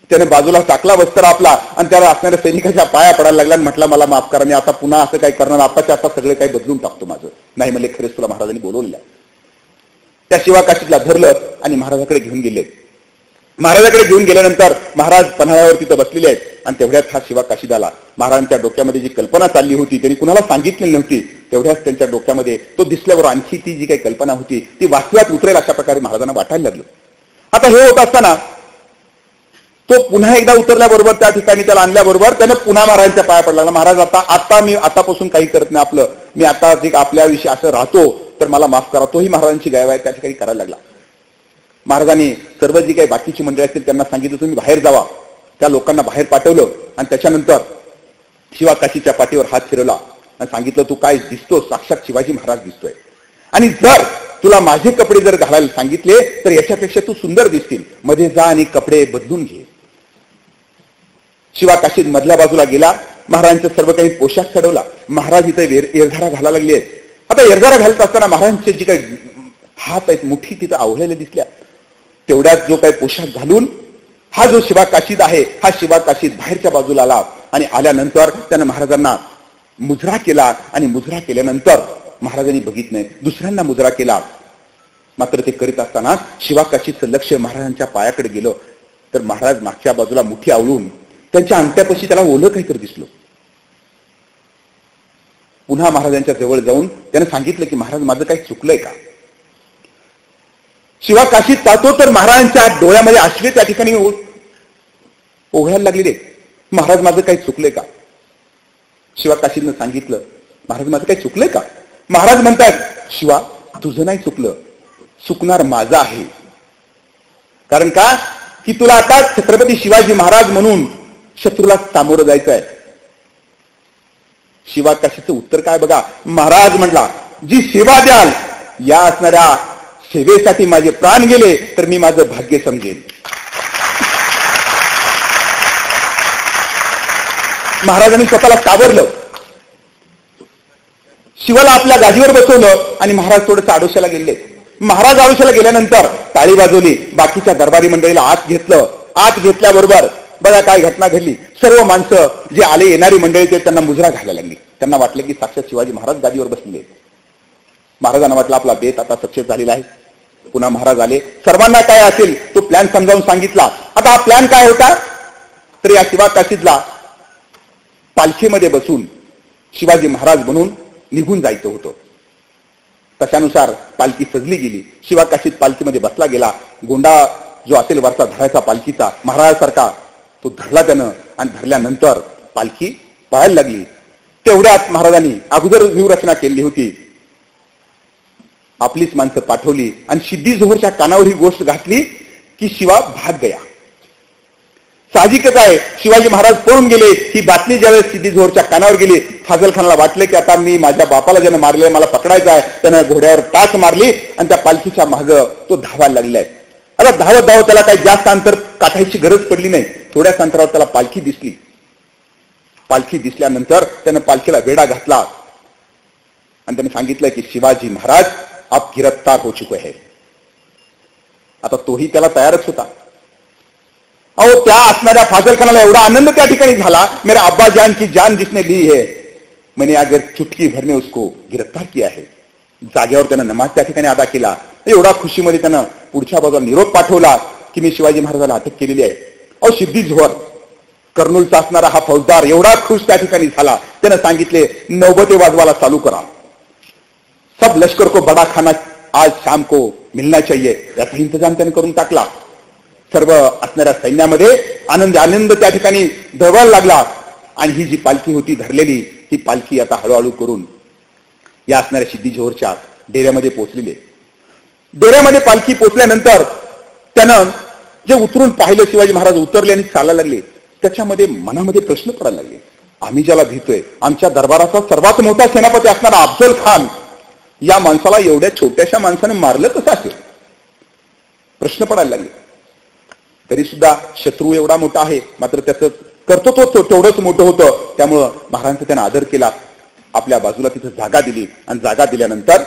त्याने बाजूला टाकला वस्त्र आपला आणि त्याला असणाऱ्या सैनिकाच्या पाया पडायला लागला आणि म्हटलं मला माफ करा, मी आता पुन्हा असं काही करणार, आताच्या आता सगळे काही बदलून टाकतो माझं. नाही म्हणले, खरेच तुला महाराजांनी बोलवलेलं. त्या शिवा काशीतला धरलं आणि महाराजाकडे घेऊन गेले. महाराजाकडे घेऊन गेल्यानंतर महाराज पन्हाळ्यावर तिथं बसलेले आहेत आणि तेवढ्यात हा शिवा काशीद आला. महाराजांच्या डोक्यामध्ये जी कल्पना चालली होती त्यांनी कुणाला सांगितलेली नव्हती, तेवढ्याच त्यांच्या डोक्यामध्ये तो दिसल्यावर आणखी ती जी काही कल्पना होती ती वास्तवात उतरेल अशा प्रकारे महाराजांना वाटायला लागलं. आता हे होत असताना तो पुन्हा एकदा उतरल्याबरोबर त्या ठिकाणी त्याला आणल्याबरोबर त्याने पुन्हा महाराजांच्या पाया पडला. महाराज आता मी आतापासून काही करत नाही, आपलं मी आता जे आपल्याविषयी असं राहतो तर मला माफ करा. तोही महाराजांची गायवाय त्या ठिकाणी करायला लागला. महाराजांनी सर्व जी काही बाकीची मंडळी असतील त्यांना सांगितलं तुम्ही बाहेर जावा. त्या लोकांना बाहेर पाठवलं आणि त्याच्यानंतर शिवा काशीच्या पाठीवर हात फिरवला आणि सांगितलं तू काय दिसतो, साक्षात शिवाजी महाराज दिसतोय. आणि जर तुला माझे कपडे जर घालायला सांगितले तर याच्यापेक्षा तू सुंदर दिसतील, मध्ये जा आणि कपडे बदलून घे. शिवा काशीद मधल्या बाजूला गेला. महाराजांचा सर्व काही पोशाख चढवला. महाराज इथे एरधारा घालायला लागले. आता एरधारा घालत असताना महाराजांचे जे काही हात आहेत मुठी तिथं आवळलेल्या दिसल्या. तेवढ्यात जो काही पोशाख घालून हा जो शिवा काशीद आहे हा शिवा काशीद बाहेरच्या बाजूला आला आणि आल्यानंतर त्यानं महाराजांना मुजरा केला आणि मुजरा केल्यानंतर महाराजांनी बघितलं नाही, दुसऱ्यांना मुजरा केला. मात्र ते करीत असताना शिवा काशीदचं लक्ष महाराजांच्या पायाकडे गेलं तर महाराज मागच्या बाजूला मुठी आवळून त्यांच्या अंगठ्यापाशी त्याला ओलं काहीतरी दिसलं. पुन्हा महाराजांच्या जवळ जाऊन त्याने सांगितलं की महाराज माझं काही चुकलंय का. शिवा काशीद पाहतो तर महाराजांच्या डोळ्यामध्ये अश्वे त्या ठिकाणी ओघळायला लागलेले. महाराज माझं काही चुकलंय का. शिवा काशीदनं सांगितलं महाराज माझं काही चुकलंय का. महाराज म्हणतात शिवा तुझं नाही चुकलं, चुकणार माझं आहे. कारण का की तुला आता छत्रपती शिवाजी महाराज म्हणून शत्रूला सामोरं जायचं आहे. शिवा काशीदचं उत्तर काय बघा. महाराज म्हटला जी सेवा द्याल या असणाऱ्या सेवेसाठी माझे प्राण गेले तर मी माझं भाग्य समजेन. महाराजांनी स्वतःला सावरलं. शिवाला आपल्या गादीवर बसवलं आणि महाराज थोडंसं आडोशाला गेले. महाराज आडोशाला गेल्यानंतर टाळी वाजवली. बाकीच्या दरबारी मंडळीला आत घेतलं. आत घेतल्याबरोबर बघा काय घटना घडली. सर्व माणसं जे आले येणारी मंडळी ते त्यांना मुजरा घालायला लागली. त्यांना वाटलं की साक्षात शिवाजी महाराज गादीवर बसले. महाराजांना वाटलं आपला बेत आता सक्सेस झालेला आहे. पुन्हा महाराज आले. सर्वांना काय असेल तो प्लॅन समजावून सांगितला. आता हा प्लॅन काय होता तर या शिवा काशीदला पालखीमध्ये बसून शिवाजी महाराज बनून निघून जायचं होतं. तशानुसार पालखी सजली गेली. शिवा काशीद पालखीमध्ये बसला गेला. गोंडा जो असेल वरचा धरायचा पालखीचा महाराजासारखा तो धरला त्यानं आणि धरल्यानंतर पालखी पळायला लागली. तेवढ्यात महाराजांनी अगोदर व्यूहरचना केली होती. आपलीच माणसं पाठवली आणि सिद्धी जोहरच्या कानावर ही गोष्ट घातली की शिवा भाग गया. साहजिकच आहे शिवाजी महाराज पळून गेले. ही बातमी ज्यावेळेस सिद्धी जोहरच्या कानावर गेली फाजल खानाला वाटले की आता मी माझ्या बापाला ज्यानं मारले मला पकडायचं आहे. त्यानं घोड्यावर टाच मारली आणि त्या पालखीच्या मागं तो धावायला लागलाय. आता धावत धावत त्याला काही जास्त अंतर काठायची गरज पडली नाही. थोड्याच अंतरावर त्याला पालखी दिसली. पालखी दिसल्यानंतर त्यानं पालखीला वेढा घातला आणि त्याने सांगितलं की शिवाजी महाराज आप गिरफ्तार हो चुके हैं. आता तोही त्याला तयारच होता. अहो त्या असणाऱ्या फाजल खानाला एवढा आनंद त्या ठिकाणी झाला. मेरे अब्बा जान की जान जिसने ली है मैंने अगर चुटकी भर में उसको गिरफ्तार किया है. जागेवर त्यानं नमाज त्या ठिकाणी अदा केला. एवढा खुशीमध्ये त्यानं पुढच्या बाजूला निरोप पाठवला की मी शिवाजी महाराजाला अटक केलेली आहे. अहो सिद्धी जोहर कर्नूलचा असणारा हा फौजदार एवढा खुश त्या ठिकाणी झाला, त्यानं सांगितले नौबते वाजवायला चालू करा, सब लष्कर को बडा खाना आज शाम को मिलना चाहिए, याचा इंतजाम त्याने करून टाकला. सर्व असणाऱ्या सैन्यामध्ये आनंद त्या ठिकाणी दळवायला लागला. आणि ही जी पालखी होती धरलेली, ही पालखी आता हळूहळू करून या असणाऱ्या सिद्धी जोहरच्या डेऱ्यामध्ये पोहोचलेली. डेऱ्यामध्ये पालखी पोहोचल्यानंतर त्यानं जे उतरून पाहिलं, शिवाजी महाराज उतरले आणि चालायला लागले, त्याच्यामध्ये मनामध्ये प्रश्न पडायला लागले. आम्ही ज्याला भीतोय, आमच्या दरबाराचा सर्वात मोठा सेनापती असणारा अफजल खान, या माणसाला एवढ्या छोट्याशा माणसाने मारलं कसं असेल, प्रश्न पडायला लागले. तरी सुद्धा शत्रू एवढा मोठा आहे, मात्र त्याचं कर्तृत्व तेवढंच मोठं होतं. त्यामुळं महाराजांचा त्यानं आदर केला, आपल्या बाजूला तिथं जागा दिली. आणि जागा दिल्यानंतर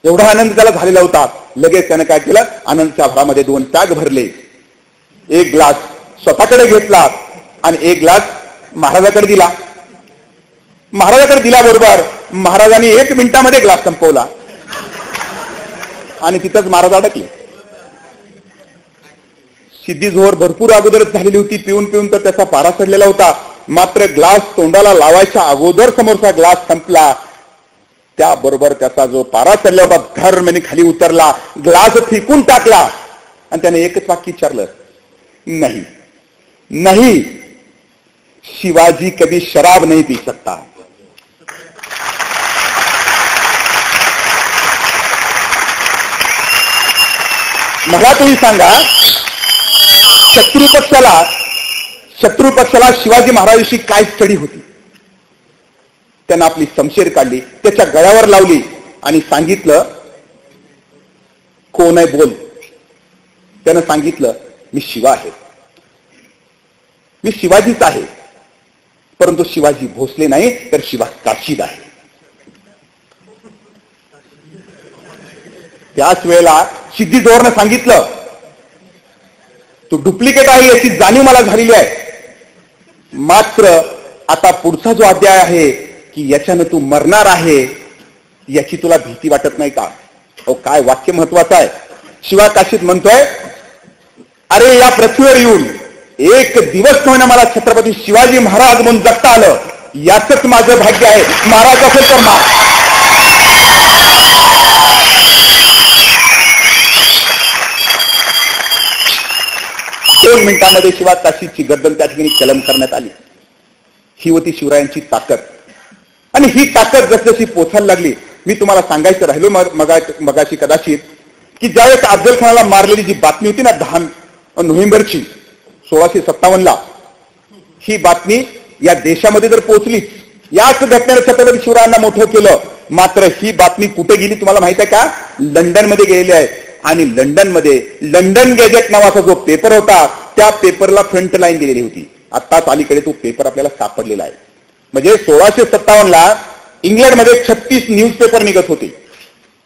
एवढा आनंद त्याला झालेला होता, लगेच त्यानं काय केलं, आनंदच्या भरामध्ये 2 पॅक भरले. एक ग्लास स्वतःकडे घेतला आणि एक ग्लास महाराजाकडे दिला. महाराजाकडे दिल्याबरोबर महाराजांनी 1 मिनिटामध्ये ग्लास संपवला आणि तिथंच महाराज अडकले. सिद्धी जोहर भरपूर अगोदरच झालेली होती, पिऊन पिऊन तर त्याचा पारा चढलेला होता. मात्र ग्लास तोंडाला लावायच्या अगोदर समोरचा ग्लास संपला. त्याबरोबर त्याचा जो पारा चढला होता धर्मने खाली उतरला, ग्लास फेकून टाकला आणि त्याने एकच वाक्य विचारलं, नहीं नहीं शिवाजी कभी शराब नहीं पी सकता. मला तुम्ही सांगा, शत्रू पक्षाला शिवाजी महाराजांशी काय स्टडी होती. त्यानं आपली शमशेर काढली, त्याच्या गळ्यावर लावली आणि सांगितलं, कोण आहे बोल. त्यानं सांगितलं, मी शिवा आहे, मी शिवाजीच आहे, परंतु शिवाजी भोसले नाही तर शिवा काशीद आहे. त्याच वेळेला सिद्धी जोहरनं सांगितलं, तू डुप्लिकेट आहे याची जाणीव मला झालेली आहे, मात्र आता पुढचा जो अध्याय आहे की याच्यानं तू मरणार आहे, याची तुला भीती वाटत नाही का. अहो काय वाक्य महत्वाचं आहे. शिवा काशीद म्हणतोय, अरे या पृथ्वीवर येऊन एक दिवस होईना मला छत्रपती शिवाजी महाराज म्हणून जगता आलं, याचंच माझं भाग्य आहे. महाराज असेल तर मार. 2 मिनिटांमध्ये शिवा काशीदची गर्दन त्या ठिकाणी कलम करण्यात आली. ही होती शिवरायांची ताकद. आणि ही ताकद जसजशी पोचायला लागली, मी तुम्हाला सांगायचं राहिलो मगाशी कदाचित, की ज्यावेळेस अफजल खानाला मारलेली जी बातमी होती ना 10 नोव्हेंबरची 1657ला, ही बातमी या देशामध्ये जर पोहोचली, याच घटनेने छत्रपती शिवरायांना मोठं केलं. मात्र ही बातमी कुठे गेली तुम्हाला माहित आहे का? लंडनमध्ये गेलेली आहे. आणि लंडनमध्ये लंडन गॅजेट नावाचा जो पेपर होता, त्या पेपरला फ्रंट लाईन दिलेली होती. आत्ताच अलीकडे तो पेपर आपल्याला सापडलेला आहे. म्हणजे 1657ला इंग्लंडमध्ये 36 न्यूजपेपर निघत होते,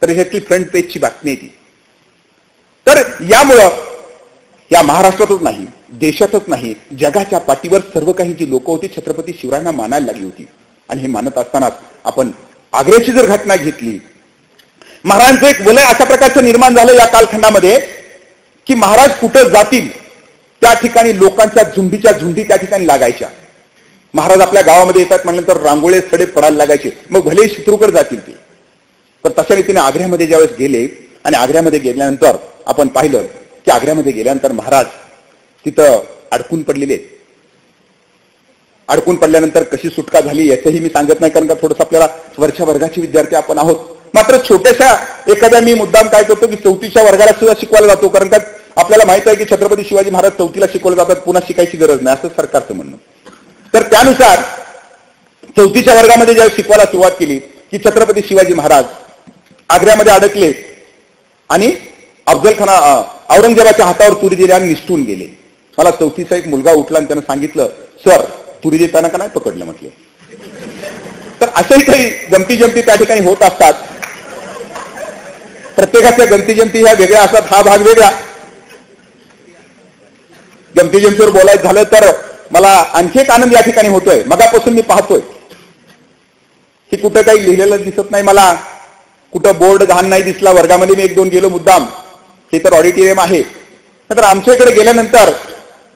तर ह्याची फ्रंट पेजची बातमी आहे ती. तर यामुळं या महाराष्ट्रातच नाही, देशातच नाही, जगाच्या पाठीवर सर्व काही जी लोक होती छत्रपती शिवरायांना मानायला लागली होती. आणि हे मानत असतानाच आपण आग्र्याची जर घटना घेतली, महाराजांचं एक वलय अशा प्रकारचं निर्माण झालं या कालखंडामध्ये की महाराज कुठं जातील त्या ठिकाणी लोकांच्या झुंडीच्या झुंडी त्या ठिकाणी लागायच्या. महाराज आपल्या गावामध्ये येतात म्हटल्यानंतर रांगोळे सडे पडायला लागायचे, मग भले शत्रूकडे जातील ते. तर तशा रीतीने आग्र्यामध्ये ज्यावेळेस गेले आणि आग्र्यामध्ये गेल्यानंतर आपण पाहिलं की आग्र्यामध्ये गेल्यानंतर महाराज तिथं अडकून पडलेले. अडकून पडल्यानंतर कशी सुटका झाली याचंही मी सांगत नाही, कारण का थोडंसं आपल्याला वरच्या वर्गाचे विद्यार्थी आपण आहोत. मात्र छोट्याशा एखाद्या मी मुद्दाम काय करतो की 4थीच्या वर्गाला सुद्धा शिकवायला जातो, कारण का आपल्याला माहित आहे की छत्रपती शिवाजी महाराज 4थीला शिकवले जातात, पुन्हा शिकायची गरज नाही असं सरकारचं म्हणणं. तर त्यानुसार 4थीच्या वर्गामध्ये ज्यावेळी शिकवायला सुरुवात केली की छत्रपती शिवाजी महाराज आग्र्यामध्ये अडकले आणि अफजल खान औरंगजेबाच्या हातावर तुरी दिली आणि निसटून गेले. मला 4थीचा एक मुलगा उठला आणि त्यानं सांगितलं, सर तुरी देताना का नाही पकडलं म्हटलं. तर अशाही काही गमती जमती त्या ठिकाणी होत असतात. प्रत्येकाच्या गमती जमती ह्या वेगळ्या असतात, हा भाग वेगळा. गमती जमतीवर बोलायचं झालं तर मला आणखी एक आनंद या ठिकाणी होतोय. मगापासून मी पाहतोय, हे कुठं काही लिहिलेलं दिसत नाही मला, कुठं बोर्ड घाण नाही दिसला वर्गामध्ये, मी 1-2 गेलो मुद्दाम, हे तर ऑडिटोरियम आहे. तर आमच्या इकडे गेल्यानंतर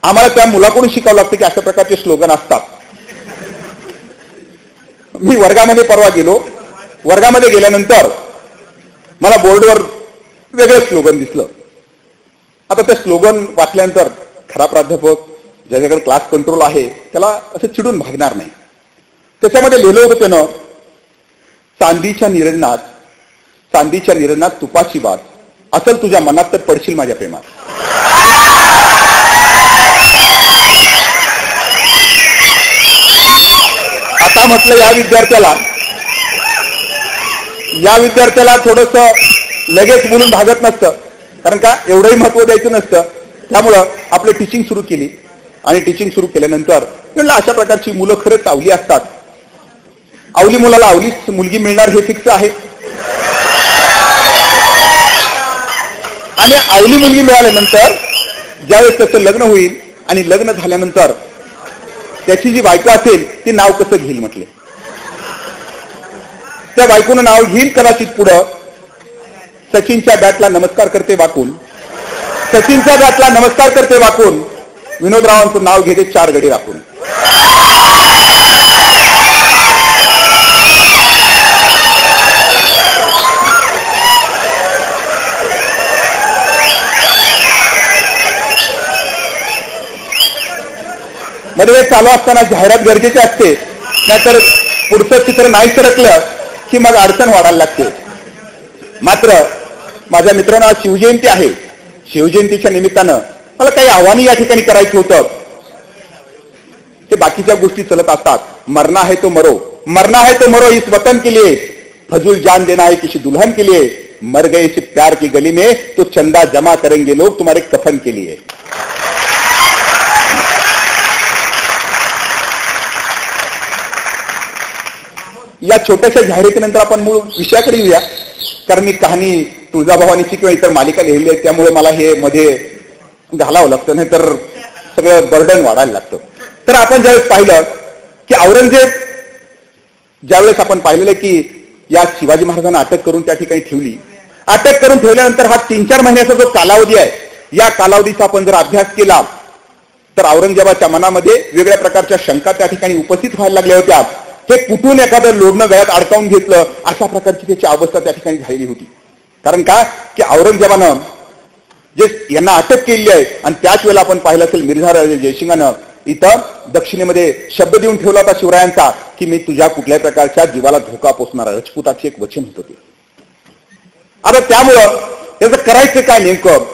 आम्हाला त्या मुलाकडून शिकावं लागतं की अशा प्रकारचे स्लोगन असतात. मी वर्गामध्ये परवा गेलो, वर्गामध्ये गेल्यानंतर मला बोर्डवर वेगळं स्लोगन दिसलं. आता ते स्लोगन वाचल्यानंतर खरा प्राध्यापक ज्याच्याकडे क्लास कंट्रोल आहे त्याला असं चिडून भागणार नाही. त्याच्यामध्ये लिहिलं होतं त्यानं, चांदीच्या निरंजनात तुपाची बात असेल तुझ्या मनात तर पडशील माझ्या प्रेमात. आता म्हटलं या विद्यार्थ्याला थोडस लगेच बोलून भागत नसतं, कारण का एवढंही महत्व द्यायचं नसतं. त्यामुळं आपलं टीचिंग सुरू केली आणि टीचिंग सुरू केल्यानंतर म्हणलं अशा प्रकारची मुलं खरंच आवली असतात. आवली मुलाला आवलीच मुलगी मिळणार हे फिक्स आहे. आणि आवली मुलगी मिळाल्यानंतर ज्यावेळेस त्याचं लग्न होईल आणि लग्न झाल्यानंतर त्याची जी बायको असेल ती नाव कसं घेईल म्हटले. त्या बायकोनं नाव घेईल कदाचित पुढं सचिनच्या बॅटला नमस्कार करते वाकून, सचिनच्या बॅटला नमस्कार करते वाकून, विनोदरावांचं नाव घेते 4 गडी राखून. मध्ये चालू असताना जाहिरात गरजेची असते, नाहीतर पुढचं चित्र नाही सरकलं की मग अडचण वाढायला लागते. मात्र माझ्या मित्रांनो आज शिवजयंती आहे. शिवजयंतीच्या निमित्तानं मला काही आव्हानं या ठिकाणी करायचं होतं. ते बाकीच्या गोष्टी चलत असतात. मरना है तो मरो इस वतन के लिए, फजूल जान देना है किसी दुल्हन के लिए, मर गए इस प्यार की गली में तो चंदा जमा करेंगे लोग तुम्हारे कफन के लिए. या छोट्याशा जाहिरातीनंतर आपण मूळ विषयाकडे येऊया, कारण मी कहाणी तुळजाभवानीची किंवा इतर मालिका लिहिली आहे, त्यामुळे मला हे मध्ये घालावं लागतं, नाही तर सगळं बर्डन वाढायला लागतं. तर आपण ज्यावेळेस पाहिलं की औरंगजेब, ज्यावेळेस आपण पाहिलेलं की या शिवाजी महाराजांना अटक करून त्या ठिकाणी ठेवली. अटक करून ठेवल्यानंतर हा 3-4 महिन्याचा जो कालावधी आहे, या कालावधीचा आपण जर अभ्यास केला तर औरंगजेबाच्या मनामध्ये वेगळ्या प्रकारच्या शंका त्या ठिकाणी उपस्थित व्हायला लागल्या होत्या. हे कुठून एखादं लोढणं गळ्यात अडकावून घेतलं अशा प्रकारची त्याची अवस्था त्या ठिकाणी झालेली होती. कारण का की औरंगजेबानं जे यांना अटक केलेली आहे आणि त्याच वेळेला आपण पाहिलं असेल मिर्झा जयसिंगानं इथं दक्षिणेमध्ये शब्द देऊन ठेवला होता शिवरायांचा की मी तुझ्या कुठल्याही प्रकारच्या जीवाला धोका पोचणारा, राजपुताचे एक वचन होतं ते. आता त्यामुळं त्याचं करायचं काय नेमकं,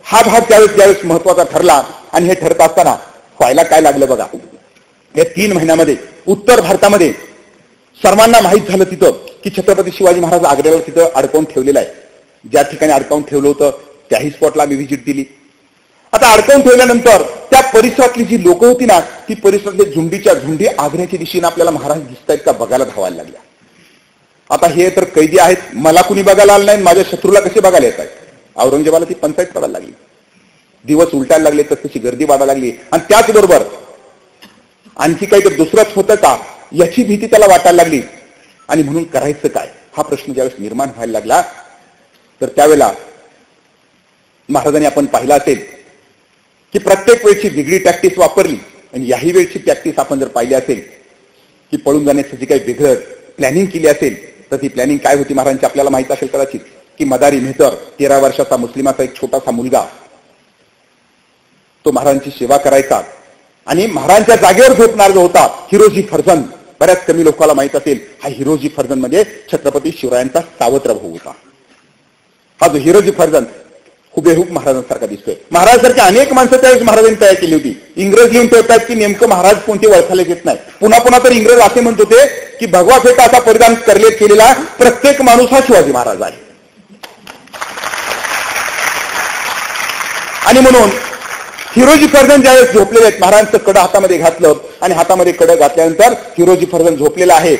हा भाग ज्यावेळेस महत्वाचा ठरला. आणि हे ठरत असताना व्हायला काय लागलं बघा. या 3 महिन्यामध्ये उत्तर भारतामध्ये सर्वांना माहीत झालं तिथं की छत्रपती शिवाजी महाराज आग्र्याला तिथं अडकवून ठेवलेलं आहे. ज्या ठिकाणी अडकवून ठेवलं होतं त्याही स्पॉटला आम्ही व्हिजिट दिली. आता अडकवून ठेवल्यानंतर त्या परिसरातली जी लोक होती ना, ती परिसरातली झुंडीच्या झुंडी आग्र्याच्या दिशेने आपल्याला महाराज दिसतायत का बघायला धावायला लागल्या. आता हे तर कैदी आहेत, मला कुणी बघायला आलं नाही, माझ्या शत्रूला कसे बघायला येत आहेत. औरंगजेबाला ती पंचायत पडायला लागली. दिवस उलटायला लागले तर तशी गर्दी वाढायला लागली. आणि त्याचबरोबर आणखी काही तर दुसरंच होतं का याची भीती त्याला वाटायला लागली. आणि म्हणून करायचं काय हा प्रश्न ज्यावेळेस निर्माण व्हायला लागला तर त्यावेळेला महाराजांनी आपण पाहिलं असेल की प्रत्येक वेळची वेगळी टॅक्टिस वापरली. आणि याही वेळची टॅक्टिस आपण जर पाहिली असेल की पळून जाण्याची जी काही वेगळं प्लॅनिंग केली असेल तर ती प्लॅनिंग काय होती महाराजांची आपल्याला माहित असेल कदाचित की मदारी मेहतर 13 वर्षाचा मुस्लिमाचा एक छोटासा मुलगा तो महाराजांची सेवा करायचा. आणि महाराजांच्या जागेवर झोपणार जो होता हिरोजी फर्जंद, बऱ्याच कमी लोकांना माहित असेल हा हिरोजी फर्जंद म्हणजे छत्रपती शिवरायांचा सावत्र भाऊ होता. हा जो हिरोजी फर्जंद हुबेहूब महाराजांसारखा दिसतोय. महाराजांसारखी अनेक माणसं त्यावेळेस महाराजांनी तयार केली होती. इंग्रज लिहून ठेवतात की नेमकं महाराज कोणते ओळखायला येत नाही. पुन्हा पुन्हा तर इंग्रज असे म्हणत होते की भगवा फेटा असा परिधान केलेला प्रत्येक माणूस हा शिवाजी महाराज आहे. आणि म्हणून हिरोजी फर्जंद ज्यावेळेस झोपलेले आहेत, महाराजांचं कडं हातामध्ये घातलं आणि हातामध्ये कडं घातल्यानंतर हिरोजी फर्जंद झोपलेला आहे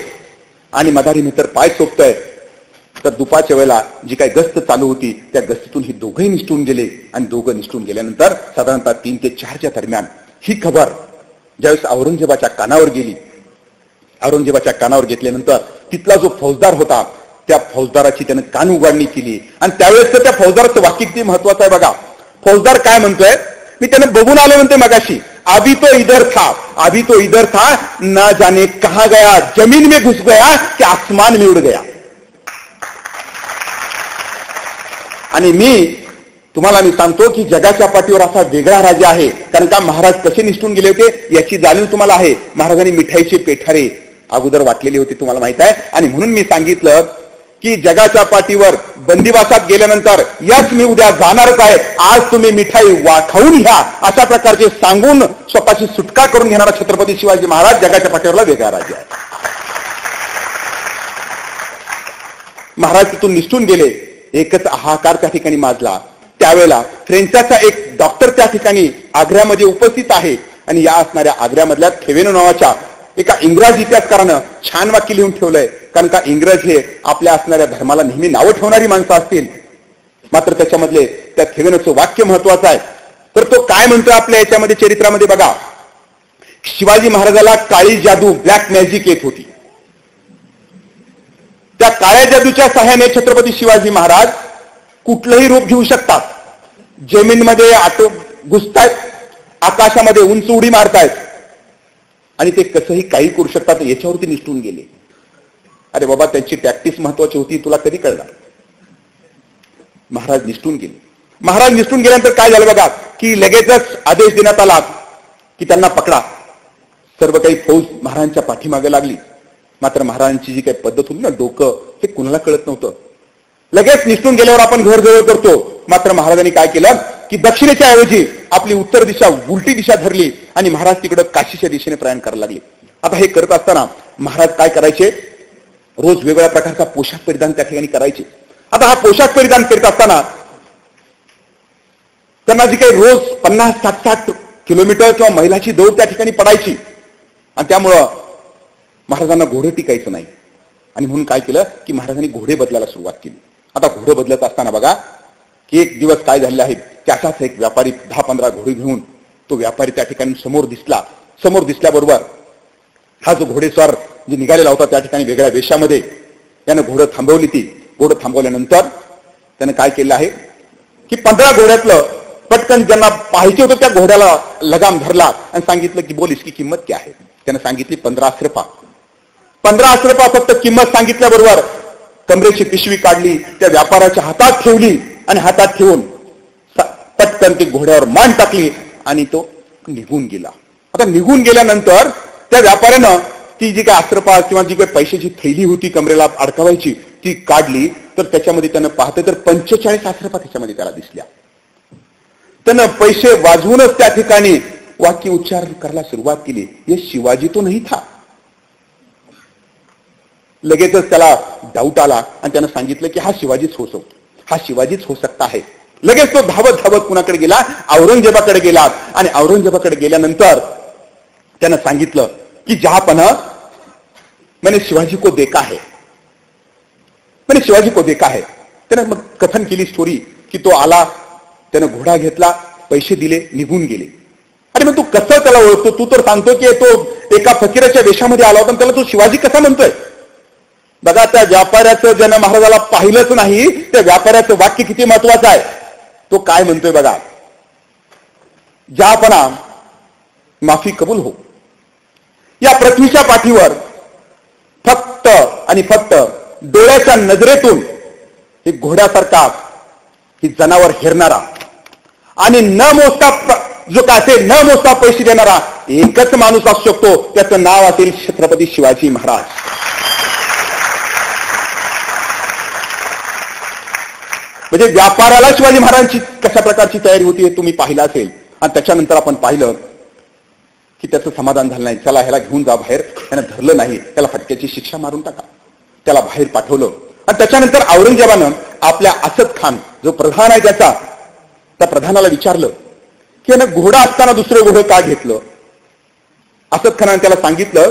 आणि मदारी मेहतर पाय चोपतोय. तर दुपारच्या वेळेला जी काही गस्त चालू होती त्या गस्तीतून ही दोघंही निसटून गेले. आणि दोघं निसटून गेल्यानंतर साधारणतः 3 ते 4च्या दरम्यान ही खबर ज्यावेळेस औरंगजेबाच्या कानावर गेली, औरंगजेबाच्या कानावर घेतल्यानंतर तिथला जो फौजदार होता त्या फौजदाराची त्यानं कान उघडणी केली. आणि त्यावेळेस त्या फौजदाराचं वाक्य किती महत्वाचं आहे बघा. फौजदार काय म्हणतोय, मी त्यानं बघून आलो म्हणते मगाशी, अभी तो इधर था ना जाने कहां गया, जमीन में घुस गया कि आसमान में उड़ गया. आणि तुम्हाला मी सांगतो की जगाच्या पाठीवर असा वेगळा राजा आहे. कारण का महाराज कसे निष्ठून गेले होते याची जाणीव तुम्हाला आहे. महाराजांनी मिठाईचे पेठारे अगोदर वाटलेले होते, तुम्हाला माहित आहे. आणि म्हणून मी सांगितलं की जगाच्या पाठीवर बंदिवासात गेल्यानंतर यस मी उद्या जाणारच आहे, आज तुम्ही मिठाई खाऊन घ्या, अशा प्रकारचे सांगून स्वतःची सुटका करून घेणारा छत्रपती शिवाजी महाराज जगाच्या पाठीवरला वेगळा राजा आहे. महाराज तिथून निष्ठून गेले. एकच हाहाकार त्या ठिकाणी माजला. त्यावेळेला फ्रेंचाचा एक डॉक्टर त्या ठिकाणी आग्र्यामध्ये उपस्थित आहे. आणि या असणाऱ्या आग्र्यामधल्या थेवेनो नावाच्या एका इंग्रज इतिहासकारानं छान वाक्य लिहून ठेवलंय. कारण का इंग्रज हे आपल्या असणाऱ्या धर्माला नेहमी नावं ठेवणारी माणसं असतील, मात्र त्याच्यामधले त्या थेवेनोचं वाक्य महत्वाचं आहे. तर तो काय म्हणतोय आपल्या याच्यामध्ये चरित्रामध्ये बघा. शिवाजी महाराजाला काळी जादू ब्लॅक मॅजिक येत होती. त्या काळ्या जादूच्या सहाय्याने छत्रपती शिवाजी महाराज कुठलंही रूप घेऊ शकतात. जमीनमध्ये घुसतायत, आकाशामध्ये उंच उडी मारतायत आणि ते कसंही काही करू शकतात. याच्यावरती निष्ठून गेले. अरे बाबा, त्यांची प्रॅक्टिस महत्वाची होती, तुला कधी कळणार. महाराज निष्ठून गेले. महाराज निष्ठून गेल्यानंतर काय झालं बघा की लगेचच आदेश देण्यात आला की त्यांना पकडा. सर्व काही फौज महाराजांच्या पाठीमागे लागली. मात्र महाराजांची जी काही पद्धत होती ना, डोकं हे कुणाला कळत नव्हतं. लगेच निष्ठून गेल्यावर आपण घर जवळ करतो. मात्र महाराजांनी काय केलं की दक्षिणेच्या ऐवजी आपली उत्तर दिशा उलटी दिशा धरली आणि महाराज तिकडे काशीच्या दिशेने प्रयाण करायला लागले. आता हे करत असताना महाराज काय करायचे, रोज वेगवेगळ्या प्रकारचा पोशाख परिधान त्या ठिकाणी करायचे. आता हा पोशाख परिधान करीत असताना त्यांना जी काही रोज 50-60 किलोमीटर किंवा मैलाची दौड त्या ठिकाणी पडायची. आणि त्यामुळं महाराजांना घोडे टिकायचं नाही. आणि म्हणून काय केलं की महाराजांनी घोडे बदलायला सुरुवात केली. आता घोडे बदलत असताना बघा की एक दिवस काय झाले आहे, त्याचाच एक व्यापारी 10-15 घोडे घेऊन तो व्यापारी त्या ठिकाणी समोर दिसला. समोर दिसल्याबरोबर हा जो घोडेस्वार जे निघालेला होता त्या ठिकाणी वेगळ्या वेशामध्ये, त्यानं घोडं थांबवली. ती घोडं थांबवल्यानंतर त्यानं काय केलं आहे की 15 घोड्यातलं पटकन ज्यांना पाहायचे होतं त्या घोड्याला लगाम धरला आणि सांगितलं की बोल इसकी किंमत क्या आहे. त्यानं सांगितली 15 अश्रफा. 15 अश्रफा फक्त किंमत सांगितल्याबरोबर कमरेची पिशवी काढली, त्या व्यापाराच्या हातात ठेवली आणि हातात ठेवून पटकन ती घोड्यावर मान टाकली आणि तो निघून गेला. आता निघून गेल्यानंतर त्या व्यापाऱ्यानं ती जी काही अश्रफा किंवा जी काही पैशाची थैली होती कमरेला अडकवायची ती काढली. तर त्याच्यामध्ये त्यानं पाहते तर 45 अश्रफा त्याच्यामध्ये त्याला दिसल्या. त्यानं पैसे वाजवूनच त्या ठिकाणी वाक्य उच्चार करायला सुरुवात केली, ये शिवाजी तो नहीं था. लगेचच त्याला डाऊट आला आणि त्यानं सांगितलं की हा शिवाजीच हो सकता है. लगेच तो धावत धावत कुणाकडे गेला, औरंगजेबाकडे गेला. आणि औरंगजेबाकडे गेल्यानंतर त्यानं सांगितलं की जहापना मैंने शिवाजी को देखा है. त्यानं मग कथन केली स्टोरी की तो आला, त्यानं घोडा घेतला, पैसे दिले, निघून गेले. अरे मग तू कसं त्याला ओळखतो? तू तर सांगतो की तो एका फकीराच्या वेशामध्ये आला होता, त्याला तू शिवाजी कसा म्हणतोय? बघा, त्या व्यापाऱ्याचं ज्यानं महाराजाला पाहिलंच नाही त्या व्यापाऱ्याचं वाक्य किती महत्वाचं आहे. तो काय म्हणतोय बघा, जहापना माफी कबूल हो. या पृथ्वीच्या पाठीवर फक्त आणि फक्त डोळ्याच्या नजरेतून ही घोड्यासारखा ही जनावर हेरणारा आणि न मोजता पैसे देणारा एकच माणूस असू शकतो. त्याचं नाव असेल छत्रपती शिवाजी महाराज. म्हणजे व्यापाराला शिवाजी महाराजांची कशा प्रकारची तयारी होती हे तुम्ही पाहिलं असेल. आणि त्याच्यानंतर आपण पाहिलं की त्याचं समाधान झालं नाही. चला ह्याला घेऊन जा बाहेर. त्यानं धरलं नाही, त्याला फटक्याची शिक्षा मारून टाका. त्याला बाहेर पाठवलं. आणि त्याच्यानंतर औरंगजेबानं आपल्या असद खान जो प्रधान आहे त्या प्रधानाला विचारलं की यानं घोडा असताना दुसरं घोडं का घेतलं. असद खानाने त्याला सांगितलं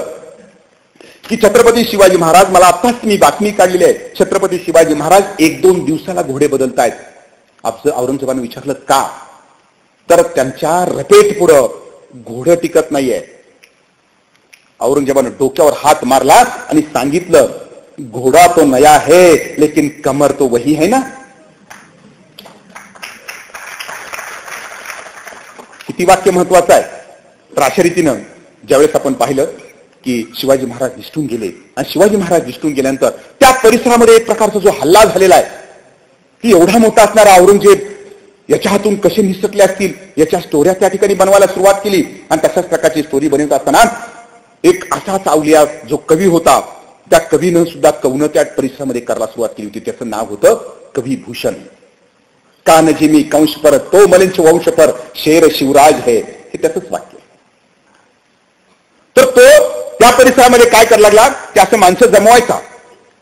की छत्रपती शिवाजी महाराज, मला आताच मी बातमी काढलेली आहे, छत्रपती शिवाजी महाराज 1-2 दिवसाला घोडे बदलतायत. औरंगजेबाने विचारलं का, तर त्यांच्या रपेट पुढं घोडं टिकत नाहीये. औरंगजेबाने डोक्यावर हात मारला आणि सांगितलं, घोडा तो नया है लेकिन कमर तो वही है ना. किती वाक्य महत्वाचं आहे. तर अशा रीतीनं ज्यावेळेस आपण पाहिलं की शिवाजी महाराज निसटून गेले आणि शिवाजी महाराज निसटून गेल्यानंतर त्या परिसरामध्ये एक प्रकारचा जो हल्ला झालेला आहे की एवढा मोठा असणारा औरंगजेब याच्या हातून कसे निसटले असतील याच्या स्टोऱ्या त्या ठिकाणी बनवायला सुरुवात केली. आणि तशाच प्रकारची स्टोरी बनवत असताना एक असाच अवलिया जो कवी होता त्या कवीनं सुद्धा कवनं त्या परिसरामध्ये करायला सुरुवात केली होती. त्याचं नाव होतं कवी भूषण. कानजिमी कंश पर तो मलिंच वंश पर शेर शिवराज है, हे त्याचंच वाक्य. तर तो त्या परिसरामध्ये काय करायला लागला की असं माणसं जमवायचा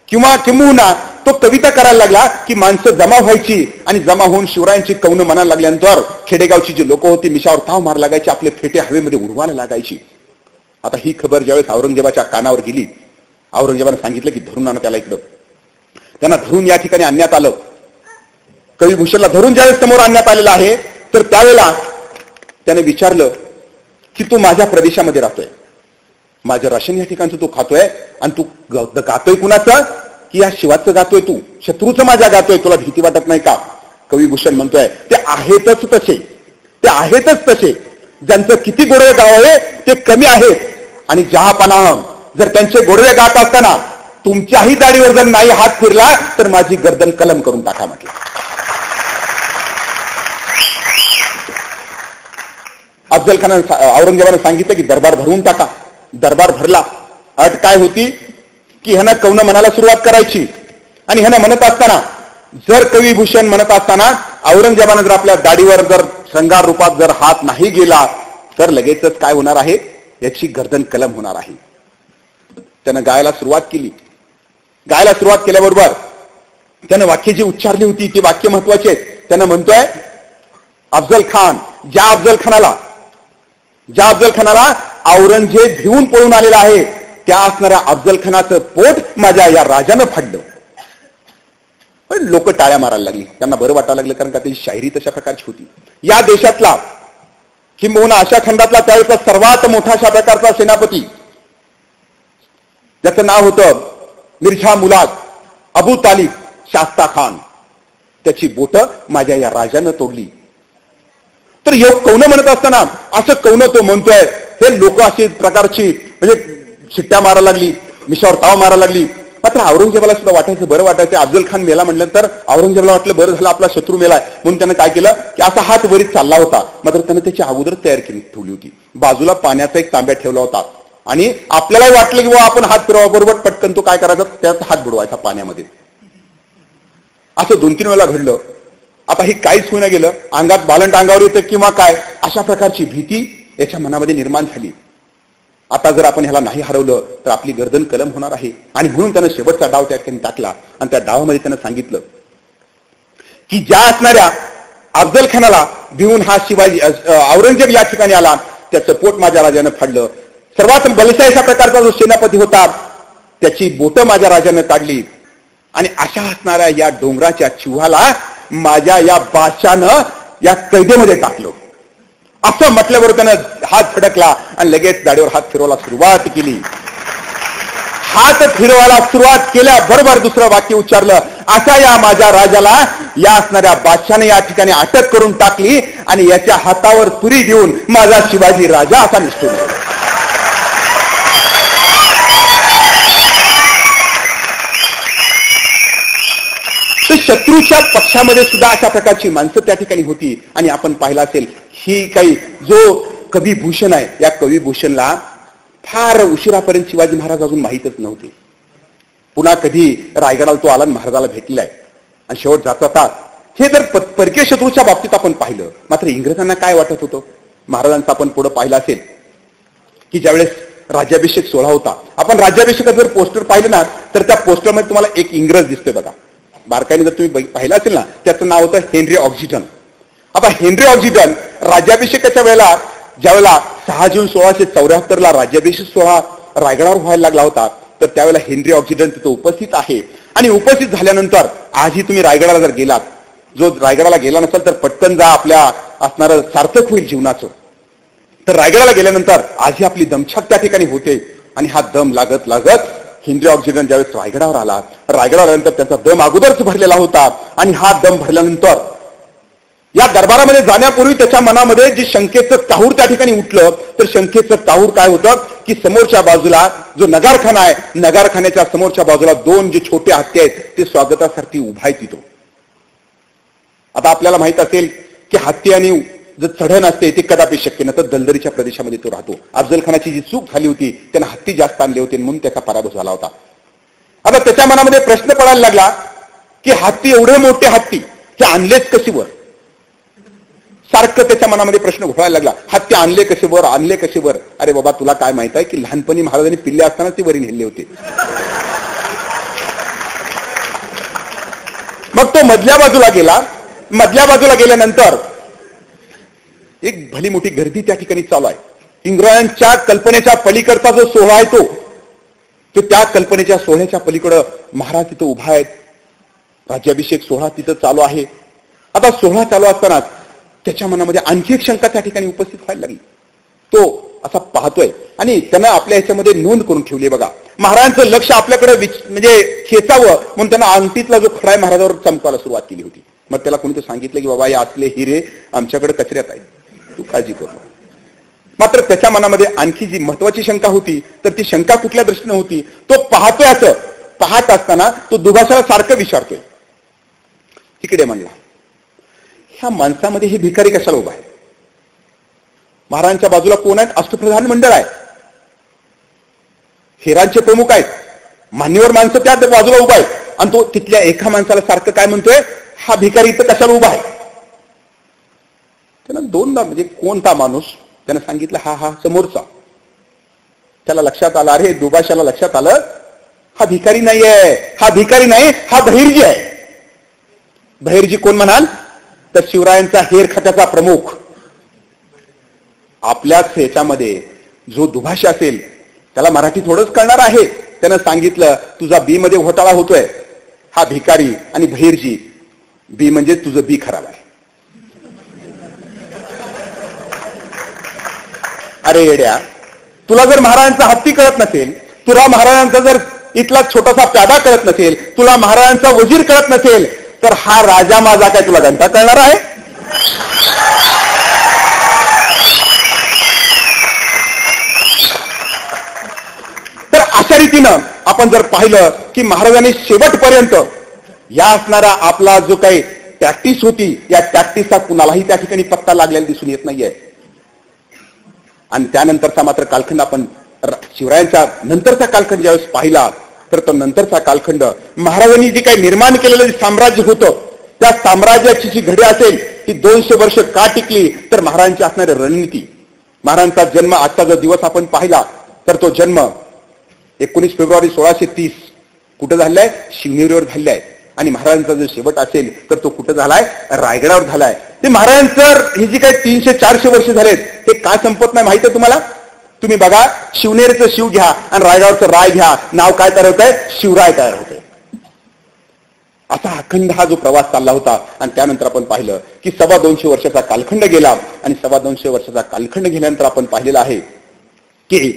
किंवा किंबहुना तो कविता करायला लागला की माणसं जमा व्हायची आणि जमा होऊन शिवरायांची कवनं म्हणायला लागल्यानंतर खेडेगावची जी लोक होती मिशावर ताव मार लागायची, आपले फेटे हवेमध्ये उडवायला लागायची. आता ही खबर ज्यावेळेस औरंगजेबाच्या कानावर गेली, औरंगजेबाने सांगितलं की धरून आणा त्याला इकडं. त्यांना धरून या ठिकाणी आणण्यात आलं. कवी भूषणला धरून ज्यावेळेस समोर आणण्यात आलेला आहे तर त्यावेळेला त्याने विचारलं की तू माझ्या प्रदेशामध्ये राहतोय, माझं राशन या ठिकाणचं तू खातोय आणि तू गातोय कुणाचं की या शिवाचं गातोय, तू शत्रूचं माझ्या गातोय, तुला भीती वाटत नाही का. कवी भूषण म्हणतोय ते आहेतच तसे, ते आहेतच तसे. ज्यांचं किती गोडवे गाव आहे ते कमी आहेत आणि जहापनाह जर त्यांचे गोडवे गात असताना तुमच्याही दाढीवर जर नाही हात फिरला तर माझी गर्दन कलम करून टाका म्हटलं. अफजल खानाने औरंगजेबाने सांगितलं की दरबार भरवून टाका. दरबार भरला. अट काय होती की ह्यानं कवनं म्हणायला सुरुवात करायची आणि ह्यानं म्हणत असताना जर कवी भूषण म्हणत असताना औरंगजेबाने जर आपल्या दाढीवर जर श्रंगार रूपात जर हात नाही गेला तर लगेचच काय होणार आहे, याची गर्दन कलम होणार आहे. त्यानं गायला सुरुवात केली. गायला सुरुवात केल्याबरोबर त्यानं वाक्य जी उच्चारली होती ती वाक्य महत्वाची आहेत. त्यानं म्हणतोय अफजल खान, ज्या अफजल खानाला औरंगजेब भिवून पळून आलेला आहे त्या असणाऱ्या अफजल खानाचं पोट माझ्या या राजानं फाडलं. लोक टाळ्या मारायला लागली, त्यांना बरं वाटायला लागलं, कारण का त्याची शायरी तशा प्रकारची होती. या देशातला किंबहुना अशा खंडातला त्यावेळेचा सर्वात मोठा अशा प्रकारचा सेनापती ज्याचं नाव होतं मिर्झा मुलाद अबू तालिब शास्ता खान, त्याची बोट माझ्या या राजानं तोडली. तर योग कौन म्हणत असताना असं कौन तो म्हणतोय, हे लोक अशी प्रकारची म्हणजे शिट्ट्या मारायला लागली, मिशावर ताव मारायला लागली. मात्र औरंगजेबाला सुद्धा वाटायचं, बरं वाटायचं. अफजल खान मेला म्हटलं तर औरंगजेबाला वाटलं बरं झालं आपला शत्रू मेलाय, म्हणून त्यानं काय केलं की असा हात वरीत चालला होता. मात्र त्यानं त्याची अगोदर तयार केली ठेवली होती. बाजूला पाण्याचा एक तांब्या ठेवला होता आणि आपल्यालाही वाटलं की आपण हात फिरवा, बरोबर पटकन तो काय करायचा त्यात हात बुडवायचा पाण्यामध्ये. असं 2-3 वेळा घडलं. आता ही काहीच होईना गेलं, अंगात बालंट अंगावर येतं किंवा काय, अशा प्रकारची भीती याच्या मनामध्ये निर्माण झाली. आता जर आपण ह्याला नाही हरवलं तर आपली गर्दन कलम होणार आहे. आणि म्हणून त्यानं शेवटचा डाव त्या ठिकाणी टाकला आणि त्या डावामध्ये त्यानं सांगितलं की ज्या असणाऱ्या अफजल खानाला भिवून हा शिवाजी औरंगजेब या ठिकाणी आला, त्याचं पोट माझ्या राजानं फाडलं. सर्वात बलशाही अशा प्रकारचा जो सेनापती होता त्याची बोटं माझ्या राजानं काढली आणि अशा असणाऱ्या या डोंगराच्या चिव्हाला माझ्या या बादशानं या कैदेमध्ये टाकलं. असं म्हटल्याबरोबर त्यानं हात फडकला आणि लगेच दाढीवर हात फिरवायला सुरुवात केली. हात फिरवायला सुरुवात केल्याबरोबर दुसरं वाक्य उच्चारलं, अशा या माझ्या राजाला या असणाऱ्या बादशाने या ठिकाणी अटक करून टाकली आणि याच्या हातावर तुरी देऊन माझा शिवाजी राजा असा निसटून गेला. तर शत्रूच्या पक्षामध्ये सुद्धा अशा प्रकारची माणसं त्या ठिकाणी होती. आणि आपण पाहिलं असेल ही काही जो कवी भूषण आहे, या कवी भूषणला फार उशिरापर्यंत शिवाजी महाराज अजून माहीतच नव्हते. पुन्हा कधी रायगडाला तो आला, महाराजाला भेटलाय आणि शेवट जाता हे जर परकीय शत्रूच्या बाबतीत आपण पाहिलं. मात्र इंग्रजांना काय वाटत होतं, महाराजांचं आपण पुढे पाहिलं असेल की ज्यावेळेस राज्याभिषेक सोहळा होता, आपण राज्याभिषेकात जर पोस्टर पाहिलं ना तर त्या पोस्टरमध्ये तुम्हाला एक इंग्रज दिसतोय बघा. बारकाईने जर तुम्ही पाहिलं असेल ना, त्याचं नाव होतं हेनरी ऑक्सिजन. आता हेनरी ऑक्सिजन राज्याभिषेकाच्या वेळेला ज्यावेळेला 6 जून 1674 राज्याभिषेक सोहळा रायगडावर व्हायला लागला होता, तर त्यावेळेला हेनरी ऑक्सिजन तिथं उपस्थित आहे. आणि उपस्थित झाल्यानंतर आजही तुम्ही रायगडाला जर गेलात, जो रायगडाला गेला नसेल तर पटकन जा, आपल्या असणारं सार्थक होईल जीवनाचं. तर रायगडाला गेल्यानंतर आजही आपली दमछाक त्या ठिकाणी होते आणि हा दम लागत लागत केंद्रीय ऑक्सिजन ज्यावेळेस रायगडावर आला, रायगडावर आल्यानंतर त्याचा दम अगोदरच भरलेला होता आणि हा दम भरल्यानंतर या दरबारामध्ये जाण्यापूर्वी त्याच्या मनामध्ये जे शंकेचं काहूर त्या ठिकाणी उठलं, तर शंकेचं काहूर काय होतं की समोरच्या बाजूला जो नगारखाना आहे, नगारखान्याच्या समोरच्या बाजूला दोन जे छोटे हत्ती आहेत ते स्वागतासाठी उभा आहे तिथं. आता आपल्याला माहित असेल की हत्ती आणि जर चढण असते ते कदापि शक्य नसतं, दलदरीच्या प्रदेशामध्ये तो राहतो. अफजल खानाची जी चूक झाली होती त्यानं हत्ती जास्त आणले होते म्हणून त्याचा पराभव झाला होता. आता त्याच्या मनामध्ये प्रश्न पडायला लागला की हत्ती, एवढे मोठे हत्ती ते आणलेच कशी वर? सारखं त्याच्या मनामध्ये प्रश्न घोळायला लागला, हत्ती आणले कसे वर, आणले कसे वर? अरे बाबा, तुला काय माहित आहे की लहानपणी महाराजांनी पिल्ले असताना ती वरी नेले होते. मग तो मधल्या बाजूला गेला. मधल्या बाजूला गेल्यानंतर एक भली मोठी गर्दी त्या ठिकाणी चालू आहे. इंग्रजांच्या कल्पनेच्या पलीकडचा जो सोहळा आहे तो त्या कल्पनेच्या सोहळ्याच्या पलीकडं महाराज तिथं उभा आहेत. राज्याभिषेक सोहळा तिथं चालू आहे. आता सोहळा चालू असताना त्याच्या मनामध्ये आणखी एक शंका त्या ठिकाणी उपस्थित व्हायला लागली. तो असा पाहतोय आणि त्यानं आपल्या ह्याच्यामध्ये नोंद करून ठेवली. बघा, महाराजांचं लक्ष आपल्याकडे म्हणजे खेचावं म्हणून त्यानं अंगठीतला जो खडा आहे महाराजावर चमकायला सुरुवात केली होती. मग त्याला कोणीतरी सांगितलं की बाबा, हे असले हिरे आमच्याकडे कचऱ्यात आहेत, तू काळजी करू. मात्र त्याच्या मनामध्ये आणखी जी महत्वाची शंका होती, तर ती शंका कुठल्या दृष्टीने होती? तो पाहतोय. असं पाहत असताना तो दुभाषाला सारखं विचारतोय, तिकडे म्हणला, ह्या माणसामध्ये हे भिकारी कशाला उभा आहे? महाराजांच्या बाजूला कोण आहेत? अष्टप्रधान मंडळ आहे, हेरांचे प्रमुख आहेत, मान्यवर माणसं त्या बाजूला उभा आहेत, आणि तो तिथल्या एका माणसाला सारखं काय म्हणतोय, हा भिकारी इथं कशाला उभा आहे? त्यानं दोनदा, म्हणजे कोणता माणूस? त्यानं सांगितलं, हा समोरचा. त्याला लक्षात आलं, अरे दुभाषाला लक्षात आलं, हा भिकारी नाहीये, हा भिकारी नाही, हा बहिर्जी आहे. बहिर्जी कोण म्हणाल? तर शिवरायांचा हेर खात्याचा प्रमुख. आपल्याच ह्याच्यामध्ये जो दुभाषी असेल त्याला मराठी थोडंच कळणार आहे. त्यानं सांगितलं, तुझा बी मध्ये घोटाळा होतोय, हा भिकारी आणि बहिर्जी. बी म्हणजे तुझं बी खराब आहे. अरे येड्या, तुला जर महाराजांचा हत्ती कळत नसेल, तुला महाराजांचा जर इथला छोटासा प्यादा कळत नसेल, तुला महाराजांचा वजीर कळत नसेल, तर हा राजा माझा काय तुला घंटा कळणार आहे? तर अशा रीतीनं आपण जर पाहिलं की महाराजांनी शेवटपर्यंत या असणारा आपला जो काही प्रॅक्टिस होती, या प्रॅक्टिसचा कुणालाही त्या ठिकाणी पत्ता लागलेला दिसून येत नाहीये. आणि त्यानंतरचा मात्र कालखंड आपण शिवरायांच्या नंतरचा कालखंड ज्यावेळेस पाहिला, तर तो नंतरचा कालखंड महाराजांनी जे काही निर्माण केलेलं जे साम्राज्य होतं, त्या साम्राज्याची जी घडी असेल ती 200 वर्ष का टिकली, तर महाराजांची असणारी रणनीती. महाराजांचा जन्म, आजचा जो दिवस आपण पाहिला, तर तो जन्म 19 फेब्रुवारी 1630 कुठं झालाय? शिवनेरीवर झालाय. आणि महाराजांचा जो शेवट असेल तर तो कुठं झालाय? रायगडावर झालाय. ते महाराजांचं ही जी काही 300-400 वर्ष झालेत, हे का संपत नाही माहिती आहे तुम्हाला? तुम्ही बघा, शिवनेरीचं शिव घ्या आणि रायगडावरचं राय घ्या, नाव काय तयार होत आहे? शिवराय तयार होत आहे. असा अखंड हा जो प्रवास चालला होता. आणि त्यानंतर आपण पाहिलं की 225 वर्षाचा कालखंड गेला. आणि 225 वर्षाचा कालखंड गेल्यानंतर आपण पाहिलेलं आहे की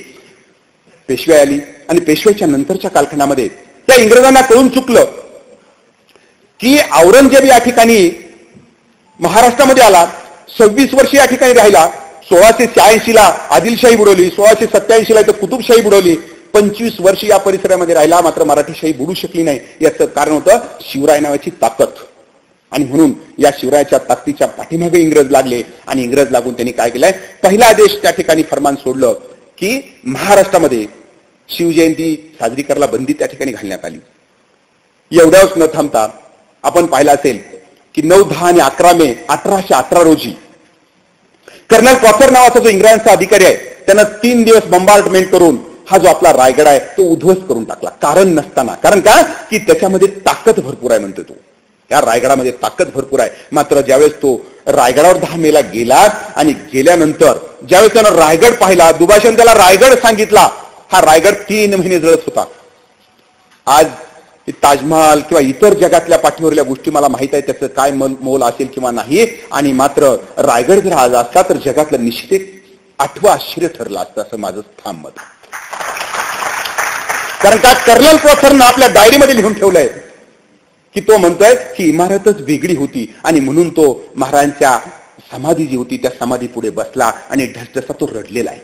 पेशवाई आली. आणि पेशवाईच्या नंतरच्या कालखंडामध्ये त्या इंग्रजांना कळून चुकलं की औरंगजेब या ठिकाणी महाराष्ट्रामध्ये आला, 26 वर्ष या ठिकाणी राहिला. 1686 ला आदिलशाही बुडवली, 1687 ला इथं कुतुबशाही बुडवली, 25 वर्ष या परिसरामध्ये राहिला, मात्र मराठीशाही बुडू शकली नाही. याचं कारण होतं शिवराय नावाची ताकद. आणि म्हणून या शिवरायाच्या ताकदीच्या पाठीमागे इंग्रज लागले. आणि इंग्रज लागून त्यांनी काय केलंय? पहिला आदेश त्या ठिकाणी फरमान सोडलं की महाराष्ट्रामध्ये शिवजयंती साजरी करायला बंदी त्या ठिकाणी घालण्यात आली. एवढ्याच न थांबता आपण पाहिलं असेल की 9, 10 आणि 11 मे 1818 रोजी कर्नल क्रॉफर नावाचा जो इंग्रजांचा अधिकारी आहे, त्यानं 3 दिवस बंबार्डमेंट करून हा जो आपला रायगड आहे तो उद्ध्वस्त करून टाकला, कारण नसताना. कारण का? की त्याच्यामध्ये ताकद भरपूर आहे म्हणतो तो. या रायगडामध्ये ताकद भरपूर आहे. मात्र ज्यावेळेस तो रायगडावर 10 मेला गेला आणि गेल्यानंतर ज्यावेळेस त्यानं रायगड पाहिला, दुभाषाने त्याला रायगड सांगितला, हा रायगड 3 महिने जळत होता. आज ताजमहाल किंवा इतर जगातल्या पाठीवरल्या गोष्टी मला माहित आहे त्याचं काय मोल असेल किंवा नाही. आणि मात्र रायगड जर आज असता तर जगातलं निश्चित 8वं आश्चर्य ठरलं असतं, असं माझं ठाम मत. कारण का कर्नल क्रोथरनं आपल्या डायरीमध्ये लिहून ठेवलंय की तो म्हणतोय की इमारतच वेगळी होती आणि म्हणून तो महाराजांच्या समाधी जी होती त्या समाधी पुढे बसला आणि ढसढसा तो रडलेला आहे.